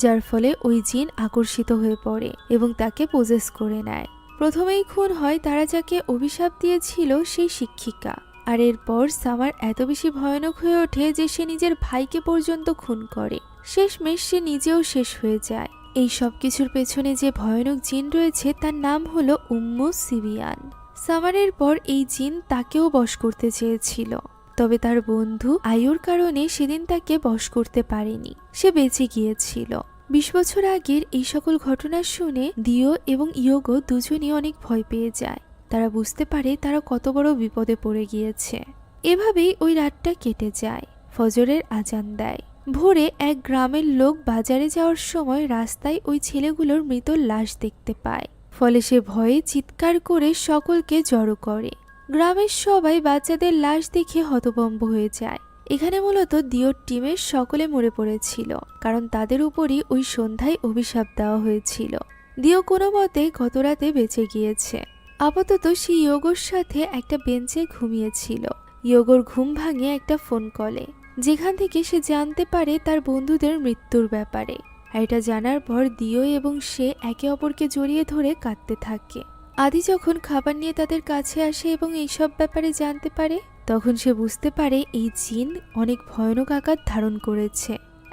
যার ফলে ওই জিন আকর্ষিত হয়ে পড়ে এবং তাকে পজেস করে নেয়। প্রথমেই খুন হয় তারা যাকে অভিশাপ দিয়েছিল সেই শিক্ষিকা, আর এরপর সামার এত বেশি ভয়ানক হয়ে ওঠে যে সে নিজের ভাইকে পর্যন্ত খুন করে। শেষমেশ সে নিজেও শেষ হয়ে যায়। এই সব কিছুর পেছনে যে ভয়ানক জিন রয়েছে তার নাম হলো উম্মু সিবিয়ান। সামারের পর এই জিন তাকেও বশ করতে চেয়েছিল, তবে তার বন্ধু আয়ুর কারণে সেদিন তাকে বশ করতে পারেনি, সে বেঁচে গিয়েছিল। 20 বছর আগের এই সকল ঘটনা শুনে দিও এবং ইয়োগো দুজনই অনেক ভয় পেয়ে যায়। তারা বুঝতে পারে তারা কত বড় বিপদে পড়ে গিয়েছে। এভাবেই ওই রাতটা কেটে যায়। ফজরের আজান দেয়। ভোরে এক গ্রামের লোক বাজারে যাওয়ার সময় রাস্তায় ওই ছেলেগুলোর মৃত লাশ দেখতে পায়। ফলে সে ভয়ে চিৎকার করে সকলকে জড়ো করে। গ্রামের সবাই বাচ্চাদের লাশ দেখে হতভম্ব হয়ে যায়। এখানে মূলত দিওর টিমের সকলে মরে পড়েছিল, কারণ তাদের উপরই ওই সন্ধ্যায় অভিশাপ দেওয়া হয়েছিল। দিও কোনো মতে গতরাতে বেঁচে গিয়েছে। আপাতত সে ইয়োগোর সাথে একটা বেঞ্চে ঘুমিয়েছিল। ইয়োগোর ঘুম ভাঙে একটা ফোন কলে, যেখান থেকে সে জানতে পারে তার বন্ধুদের মৃত্যুর ব্যাপারে। আর এটা জানার পর দিও এবং সে একে অপরকে জড়িয়ে ধরে কাঁদতে থাকে। আদি যখন খাবার নিয়ে তাদের কাছে আসে এবং এইসব ব্যাপারে জানতে পারে, তখন সে বুঝতে পারে এই জিন অনেক ভয়ানক আকার ধারণ করেছে।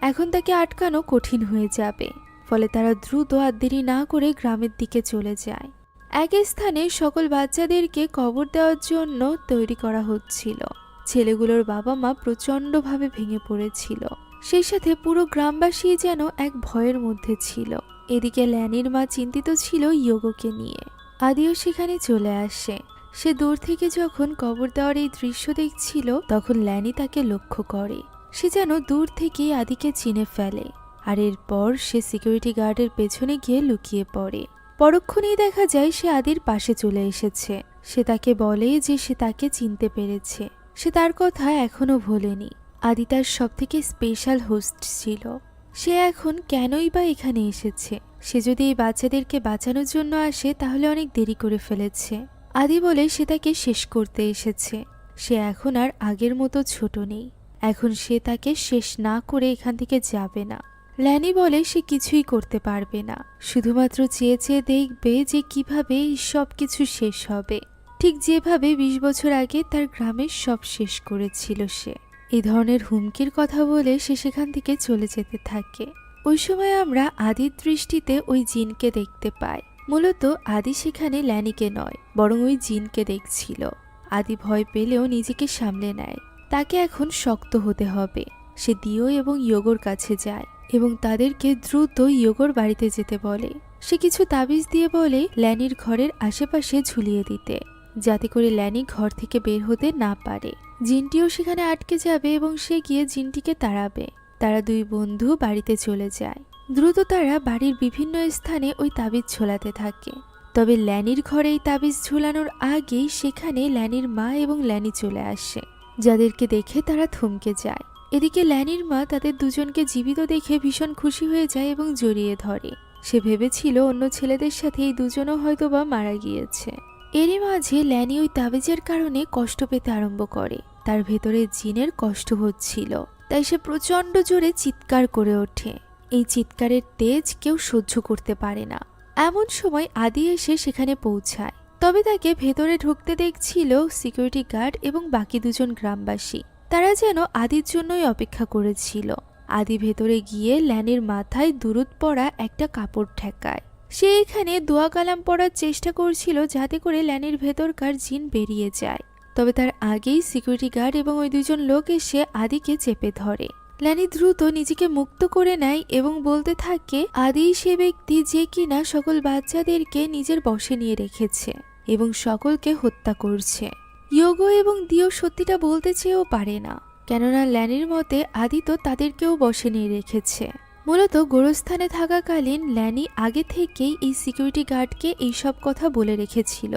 এখন তাকে আটকানো কঠিন হয়ে যাবে। ফলে তারা দ্রুত আর দেরি না করে গ্রামের দিকে চলে যায়। এক স্থানে সকল বাচ্চাদেরকে কবর দেওয়ার জন্য তৈরি করা হচ্ছিল। ছেলেগুলোর বাবা মা প্রচণ্ডভাবে ভেঙে পড়েছিল। সেই সাথে পুরো গ্রামবাসী যেন এক ভয়ের মধ্যে ছিল। এদিকে ল্যানির মা চিন্তিত ছিল ইয়োগোকে নিয়ে। আদিও সেখানে চলে আসে। সে দূর থেকে যখন কবর দেওয়ার এই দৃশ্য দেখছিল, তখন ল্যানি তাকে লক্ষ্য করে। সে যেন দূর থেকেই আদিকে চিনে ফেলে, আর এরপর সে সিকিউরিটি গার্ডের পেছনে গিয়ে লুকিয়ে পড়ে। পরক্ষণেই দেখা যায় সে আদির পাশে চলে এসেছে। সে তাকে বলে যে সে তাকে চিনতে পেরেছে, সে তার কথা এখনো ভোলেনি। আদি তার সবথেকে স্পেশাল হোস্ট ছিল। সে এখন কেনই বা এখানে এসেছে? সে যদি এই বাচ্চাদেরকে বাঁচানোর জন্য আসে তাহলে অনেক দেরি করে ফেলেছে। আদি বলে সে তাকে শেষ করতে এসেছে। সে এখন আর আগের মতো ছোট নেই। এখন সে তাকে শেষ না করে এখান থেকে যাবে না। ল্যানি বলে সে কিছুই করতে পারবে না, শুধুমাত্র চেয়ে চেয়ে দেখবে যে কিভাবে এই সব কিছু শেষ হবে, ঠিক যেভাবে 20 বছর আগে তার গ্রামের সব শেষ করেছিল সে। এই ধরনের হুমকির কথা বলে সে সেখান থেকে চলে যেতে থাকে। ওই সময় আমরা আদির দৃষ্টিতে ওই জিনকে দেখতে পাই। মূলত আদি সেখানে ল্যানিকে নয়, বরং ওই জিনকে দেখছিল। আদি ভয় পেলেও নিজেকে সামলে নেয়। তাকে এখন শক্ত হতে হবে। সে দিও এবং ইয়োগোর কাছে যায় এবং তাদেরকে দ্রুত ইয়োগোর বাড়িতে যেতে বলে। সে কিছু তাবিজ দিয়ে বলে ল্যানির ঘরের আশেপাশে ঝুলিয়ে দিতে, যাতে করে ল্যানি ঘর থেকে বের হতে না পারে। জিনটিও সেখানে আটকে যাবে এবং সে গিয়ে জিনটিকে তাড়াবে। তারা দুই বন্ধু বাড়িতে চলে যায়। দ্রুত তারা বাড়ির বিভিন্ন স্থানে ওই তাবিজ ঝোলাতে থাকে। তবে ল্যানির ঘরে এই তাবিজ ঝুলানোর আগেই সেখানে ল্যানির মা এবং ল্যানি চলে আসে, যাদেরকে দেখে তারা থমকে যায়। এদিকে ল্যানির মা তাদের দুজনকে জীবিত দেখে ভীষণ খুশি হয়ে যায় এবং জড়িয়ে ধরে। সে ভেবেছিল অন্য ছেলেদের সাথে এই দুজনও হয়তোবা মারা গিয়েছে। এরই মাঝে ল্যানি ওই তাবিজের কারণে কষ্ট পেতে আরম্ভ করে। তার ভেতরে জিনের কষ্ট হচ্ছিল, তাই সে প্রচণ্ড জোরে চিৎকার করে ওঠে। এই চিৎকারের তেজ কেউ সহ্য করতে পারে না। এমন সময় আদি এসে সেখানে পৌঁছায়। তবে তাকে ভেতরে ঢুকতে দেখছিল সিকিউরিটি গার্ড এবং বাকি দুজন গ্রামবাসী। তারা যেন আদির জন্যই অপেক্ষা করেছিল। আদি ভেতরে গিয়ে ল্যানির মাথায় দুরুদ পড়া একটা কাপড় ঠেকায়। সে এখানে দোয়া কালাম পড়ার চেষ্টা করছিল যাতে করে ল্যানির ভেতরকার জিন বেরিয়ে যায়। তবে তার আগেই সিকিউরিটি গার্ড এবং ওই দুজন লোক এসে আদিকে চেপে ধরে। ল্যানি দ্রুত নিজেকে মুক্ত করে নেয় এবং বলতে থাকে আদি সে ব্যক্তি যে কিনা সকল বাচ্চাদেরকে নিজের বশে নিয়ে রেখেছে এবং সকলকে হত্যা করছে। ইয়োগো এবং দিও সত্যিটা বলতে চেয়েও পারে না, কেননা ল্যানির মতে আদি তো তাদেরকেও বশে নিয়ে রেখেছে। মূলত গোরস্থানে থাকাকালীন ল্যানি আগে থেকেই এই সিকিউরিটি গার্ডকে এইসব কথা বলে রেখেছিল,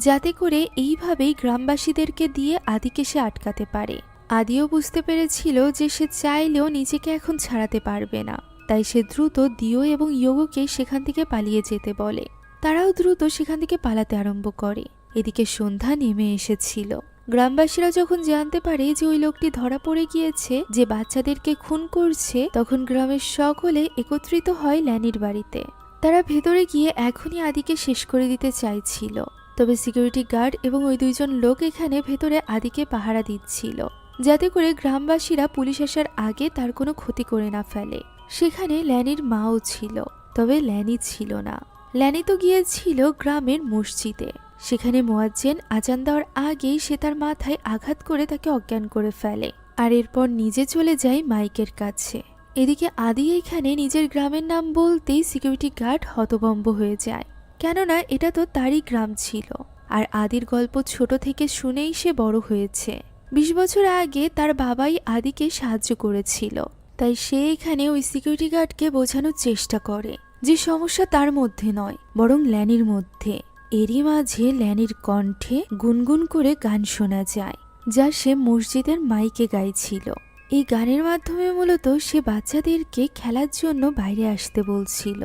যাতে করে এইভাবেই গ্রামবাসীদেরকে দিয়ে আদিকে সে আটকাতে পারে। আদিও বুঝতে পেরেছিল যে সে চাইলেও নিজেকে এখন ছাড়াতে পারবে না, তাই সে দ্রুত দিও এবং ইয়োগোকে সেখান থেকে পালিয়ে যেতে বলে। তারাও দ্রুত সেখান থেকে পালাতে আরম্ভ করে। এদিকে সন্ধ্যা নেমে এসেছিল। গ্রামবাসীরা যখন জানতে পারে যে ওই লোকটি ধরা পড়ে গিয়েছে যে বাচ্চাদেরকে খুন করছে, তখন গ্রামের সকলে একত্রিত হয় ল্যানির বাড়িতে। তারা ভেতরে গিয়ে এখনই আদিকে শেষ করে দিতে চাইছিল, তবে সিকিউরিটি গার্ড এবং ওই দুইজন লোক এখানে ভেতরে আদিকে পাহারা দিচ্ছিল, যাতে করে গ্রামবাসীরা পুলিশ আসার আগে তার কোনো ক্ষতি করে না ফেলে। সেখানে ল্যানির মাও ছিল, তবে ল্যানি ছিল না। ল্যানি তো গিয়েছিল গ্রামের মসজিদে। সেখানে মুয়াজ্জিন আজান দেওয়ার আগেই সে তার মাথায় আঘাত করে তাকে অজ্ঞান করে ফেলে, আর এরপর নিজে চলে যায় মাইকের কাছে। এদিকে আদি এখানে নিজের গ্রামের নাম বলতেই সিকিউরিটি গার্ড হতভম্ব হয়ে যায়, কেননা এটা তো তারই গ্রাম ছিল। আর আদির গল্প ছোট থেকে শুনেই সে বড় হয়েছে। 20 বছর আগে তার বাবাই আদিকে সাহায্য করেছিল, তাই সে এখানে ওই সিকিউরিটি গার্ডকে বোঝানোর চেষ্টা করে যে সমস্যা তার মধ্যে নয়, বরং ল্যানির মধ্যে। এরই মাঝে ল্যানির কণ্ঠে গুনগুন করে গান শোনা যায়, যা সে মসজিদের মাইকে গাইছিল। এই গানের মাধ্যমে মূলত সে বাচ্চাদেরকে খেলার জন্য বাইরে আসতে বলছিল,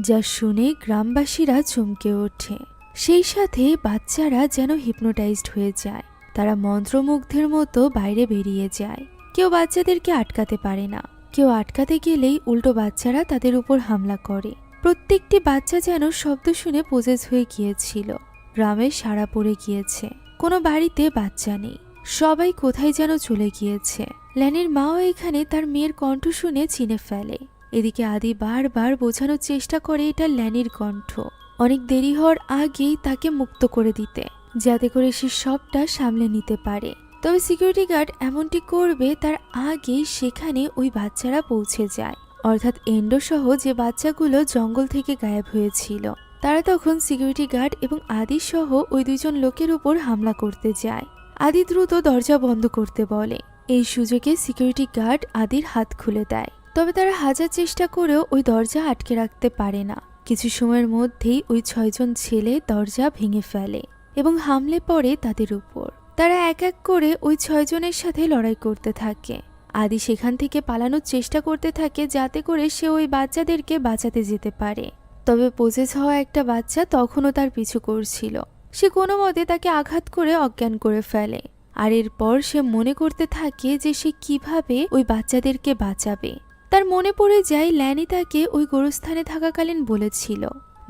যা শুনে গ্রামবাসীরা চমকে ওঠে। সেই সাথে বাচ্চারা যেন হিপনোটাইজড হয়ে যায়। তারা মন্ত্রমুগ্ধের মতো বাইরে বেরিয়ে যায়। কেউ বাচ্চাদেরকে আটকাতে পারে না, কেউ আটকাতে গেলেই উল্টো বাচ্চারা তাদের উপর হামলা করে। প্রত্যেকটি বাচ্চা যেন শব্দ শুনে পজেস হয়ে গিয়েছিল। গ্রামে সাড়া পড়ে গিয়েছে, কোনো বাড়িতে বাচ্চা নেই, সবাই কোথায় যেন চলে গিয়েছে। ল্যানির মাও এখানে তার মেয়ের কণ্ঠ শুনে চিনে ফেলে। এদিকে আদি বারবার বোঝানোর চেষ্টা করে এটা ল্যানির কণ্ঠ, অনেক দেরি হওয়ার আগেই তাকে মুক্ত করে দিতে, যাতে করে সে সবটা সামলে নিতে পারে। তবে সিকিউরিটি গার্ড এমনটি করবে তার আগেই সেখানে ওই বাচ্চারা পৌঁছে যায়, অর্থাৎ এন্ডো সহ যে বাচ্চাগুলো জঙ্গল থেকে গায়েব হয়েছিল। তারা তখন সিকিউরিটি গার্ড এবং আদি সহ ওই দুইজন লোকের উপর হামলা করতে যায়। আদি দ্রুত দরজা বন্ধ করতে বলে। এই সুযোগে সিকিউরিটি গার্ড আদির হাত খুলে দেয়, তবে তারা হাজার চেষ্টা করেও ওই দরজা আটকে রাখতে পারে না। কিছু সময়ের মধ্যেই ওই 6 জন ছেলে দরজা ভেঙে ফেলে এবং হামলে পড়ে তাদের উপর। তারা এক এক করে ওই 6 জনের সাথে লড়াই করতে থাকে। আদি সেখান থেকে পালানোর চেষ্টা করতে থাকে, যাতে করে সে ওই বাচ্চাদেরকে বাঁচাতে যেতে পারে। তবে পজেস হওয়া একটা বাচ্চা তখনও তার পিছু করছিল। সে কোনো মতে তাকে আঘাত করে অজ্ঞান করে ফেলে, আর এরপর সে মনে করতে থাকে যে সে কিভাবে ওই বাচ্চাদেরকে বাঁচাবে। তার মনে পড়ে যায় ল্যানি তাকে ওই গোরস্থানে থাকাকালীন বলেছিল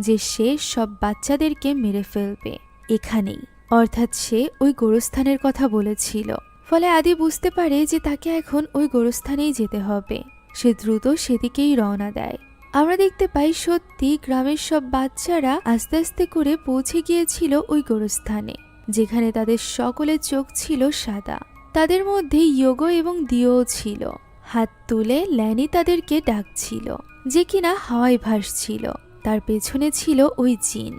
যে সে সব বাচ্চাদেরকে মেরে ফেলবে এখানেই, অর্থাৎ সে ওই গোরস্থানের কথা বলেছিল। ফলে আদি বুঝতে পারে যে তাকে এখন ওই গোরস্থানেই যেতে হবে। সে দ্রুত সেদিকেই রওনা দেয়। আমরা দেখতে পাই সত্যি গ্রামের সব বাচ্চারা আস্তে আস্তে করে পৌঁছে গিয়েছিল ওই গোরস্থানে, যেখানে তাদের সকলের চোখ ছিল সাদা। তাদের মধ্যে ইয়োগো এবং দিও ছিল। হাত তুলে ল্যানি তাদেরকে ডাকছিল, যে কিনা হাওয়ায় ভাসছিল। তার পেছনে ছিল ওই জিন,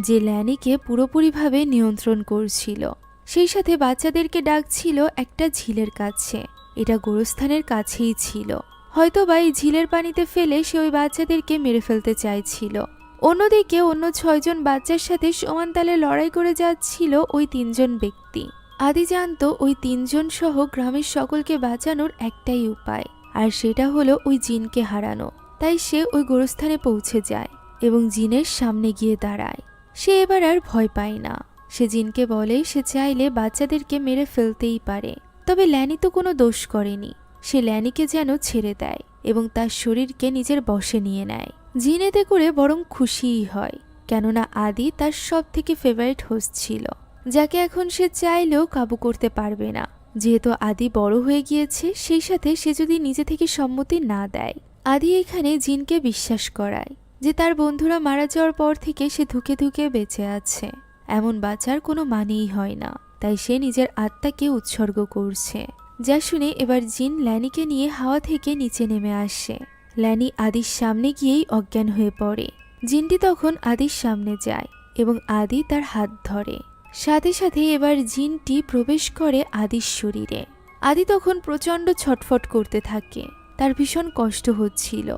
যে ল্যানিকে পুরোপুরিভাবে নিয়ন্ত্রণ করছিল। সেই সাথে বাচ্চাদেরকে ডাকছিল একটা ঝিলের কাছে। এটা গোরস্থানের কাছেই ছিল। হয়তোবা এই ঝিলের পানিতে ফেলে সে ওই বাচ্চাদেরকে মেরে ফেলতে চাইছিল। অন্যদিকে অন্য 6 জন বাচ্চার সাথে সমান তালে লড়াই করে যাচ্ছিল ওই 3 জন ব্যক্তি। আদি জানতো ওই 3 জন সহ গ্রামের সকলকে বাঁচানোর একটাই উপায়, আর সেটা হলো ওই জিনকে হারানো। তাই সে ওই গোরস্থানে পৌঁছে যায় এবং জিনের সামনে গিয়ে দাঁড়ায়। সে এবার আর ভয় পায় না। সে জিনকে বলে সে চাইলে বাচ্চাদেরকে মেরে ফেলতেই পারে, তবে ল্যানি তো কোনো দোষ করেনি। সে ল্যানিকে যেন ছেড়ে দেয় এবং তার শরীরকে নিজের বশে নিয়ে নেয়। জিন এতে করে বরং খুশিই হয়, কেননা আদি তার সব থেকে ফেভারিট হোস্ট ছিল, যাকে এখন সে চাইলেও কাবু করতে পারবে না। যেহেতু আদি বড় হয়ে গিয়েছে, সেই সাথে সে যদি নিজে থেকে সম্মতি না দেয়। আদি এখানে জিনকে বিশ্বাস করায় যে তার বন্ধুরা মারা যাওয়ার পর থেকে সে ধুকে ধুকে বেঁচে আছে। এমন বাঁচার কোনো মানেই হয় না, তাই সে নিজের আত্মাকে উৎসর্গ করছে। যা শুনে এবার জিন ল্যানিকে নিয়ে হাওয়া থেকে নিচে নেমে আসে। ল্যানি আদির সামনে গিয়েই অজ্ঞান হয়ে পড়ে। জিনটি তখন আদির সামনে যায় এবং আদি তার হাত ধরে। সাথে সাথে এবার জিনটি প্রবেশ করে আদির শরীরে। আদি তখন প্রচণ্ড ছটফট করতে থাকে, তার ভীষণ কষ্ট হচ্ছিল।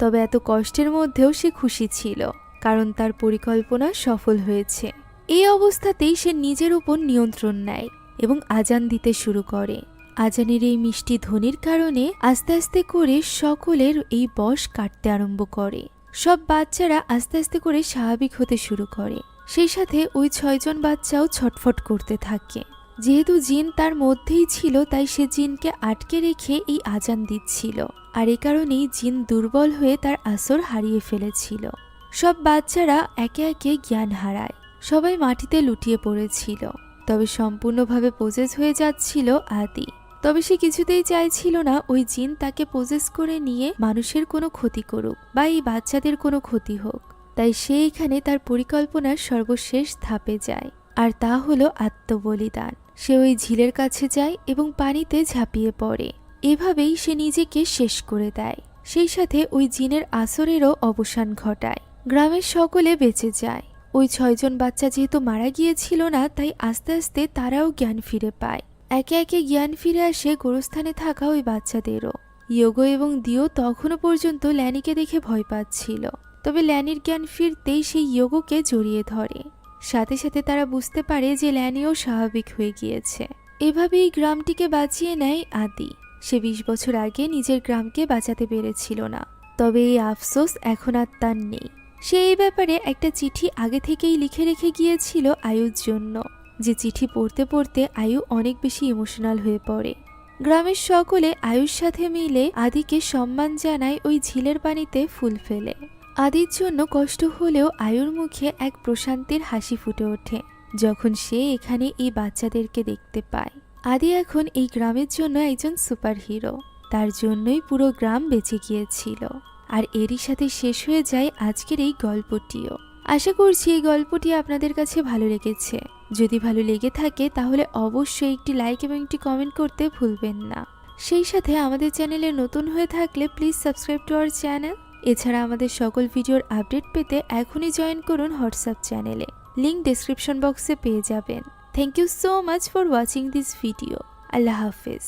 তবে এত কষ্টের মধ্যেও সে খুশি ছিল, কারণ তার পরিকল্পনা সফল হয়েছে। এই অবস্থাতেই সে নিজের উপর নিয়ন্ত্রণ নেয় এবং আজান দিতে শুরু করে। আজানের এই মিষ্টি ধ্বনির কারণে আস্তে আস্তে করে সকলের এই বশ কাটতে আরম্ভ করে। সব বাচ্চারা আস্তে আস্তে করে স্বাভাবিক হতে শুরু করে। সেই সাথে ওই 6 জন বাচ্চাও ছটফট করতে থাকে। যেহেতু জিন তার মধ্যেই ছিল, তাই সে জিনকে আটকে রেখে এই আজান দিচ্ছিল, আর এ কারণেই জিন দুর্বল হয়ে তার আসর হারিয়ে ফেলেছিল। সব বাচ্চারা একে একে জ্ঞান হারায়, সবাই মাটিতে লুটিয়ে পড়েছিল। তবে সম্পূর্ণভাবে পজেস হয়ে যাচ্ছিল আদি। তবে সে কিছুতেই চাইছিল না ওই জিন তাকে পজেস করে নিয়ে মানুষের কোনো ক্ষতি করুক বা এই বাচ্চাদের কোনো ক্ষতি হোক। তাই সে এখানে তার পরিকল্পনার সর্বশেষ ধাপে যায়, আর তা হলো আত্মবলিদান। সে ওই ঝিলের কাছে যায় এবং পানিতে ঝাঁপিয়ে পড়ে। এভাবেই সে নিজেকে শেষ করে দেয়। সেই সাথে ওই জিনের আসরেরও অবসান ঘটায়। গ্রামের সকলে বেঁচে যায়। ওই 6 জন বাচ্চা যেহেতু মারা গিয়েছিল না, তাই আস্তে আস্তে তারাও জ্ঞান ফিরে পায়। একে একে জ্ঞান ফিরে আসে গোরস্থানে থাকা ওই বাচ্চাদেরও। ইয়োগো এবং দিও তখনও পর্যন্ত ল্যানিকে দেখে ভয় পাচ্ছিল। তবে ল্যানির জ্ঞান ফিরতেই সেই ইয়োগোকে জড়িয়ে ধরে। সাথে সাথে তারা বুঝতে পারে যে ল্যানিও স্বাভাবিক হয়ে গিয়েছে। এভাবেই গ্রামটিকে বাঁচিয়ে নেয় আদি। সে 20 বছর আগে নিজের গ্রামকে বাঁচাতে পেরেছিল না, তবে এই আফসোস এখন আর তার নেই। সে এই ব্যাপারে একটা চিঠি আগে থেকেই লিখে রেখে গিয়েছিল আয়ুর জন্য, যে চিঠি পড়তে পড়তে আয়ু অনেক বেশি ইমোশনাল হয়ে পড়ে। গ্রামের সকলে আয়ুর সাথে মিলে আদিকে সম্মান জানায় ওই ঝিলের পানিতে ফুল ফেলে। আদির জন্য কষ্ট হলেও আয়ুর মুখে এক প্রশান্তির হাসি ফুটে ওঠে যখন সে এখানে এই বাচ্চাদেরকে দেখতে পায়। আদি এখন এই গ্রামের জন্য একজন সুপার হিরো। তার জন্যই পুরো গ্রাম বেঁচে গিয়েছিল। আর এরই সাথে শেষ হয়ে যায় আজকের এই গল্পটিও। আশা করছি এই গল্পটি আপনাদের কাছে ভালো লেগেছে। যদি ভালো লেগে থাকে তাহলে অবশ্যই একটি লাইক এবং একটি কমেন্ট করতে ভুলবেন না। সেই সাথে আমাদের চ্যানেলে নতুন হয়ে থাকলে please subscribe to our channel. এছাড়া আমাদের সকল ভিডিওর আপডেট পেতে এখনই জয়েন করুন হোয়াটসঅ্যাপ চ্যানেলে। লিংক ডেসক্রিপশন বক্সে পেয়ে যাবেন। Thank you so much for watching this video. আল্লাহ হাফেজ।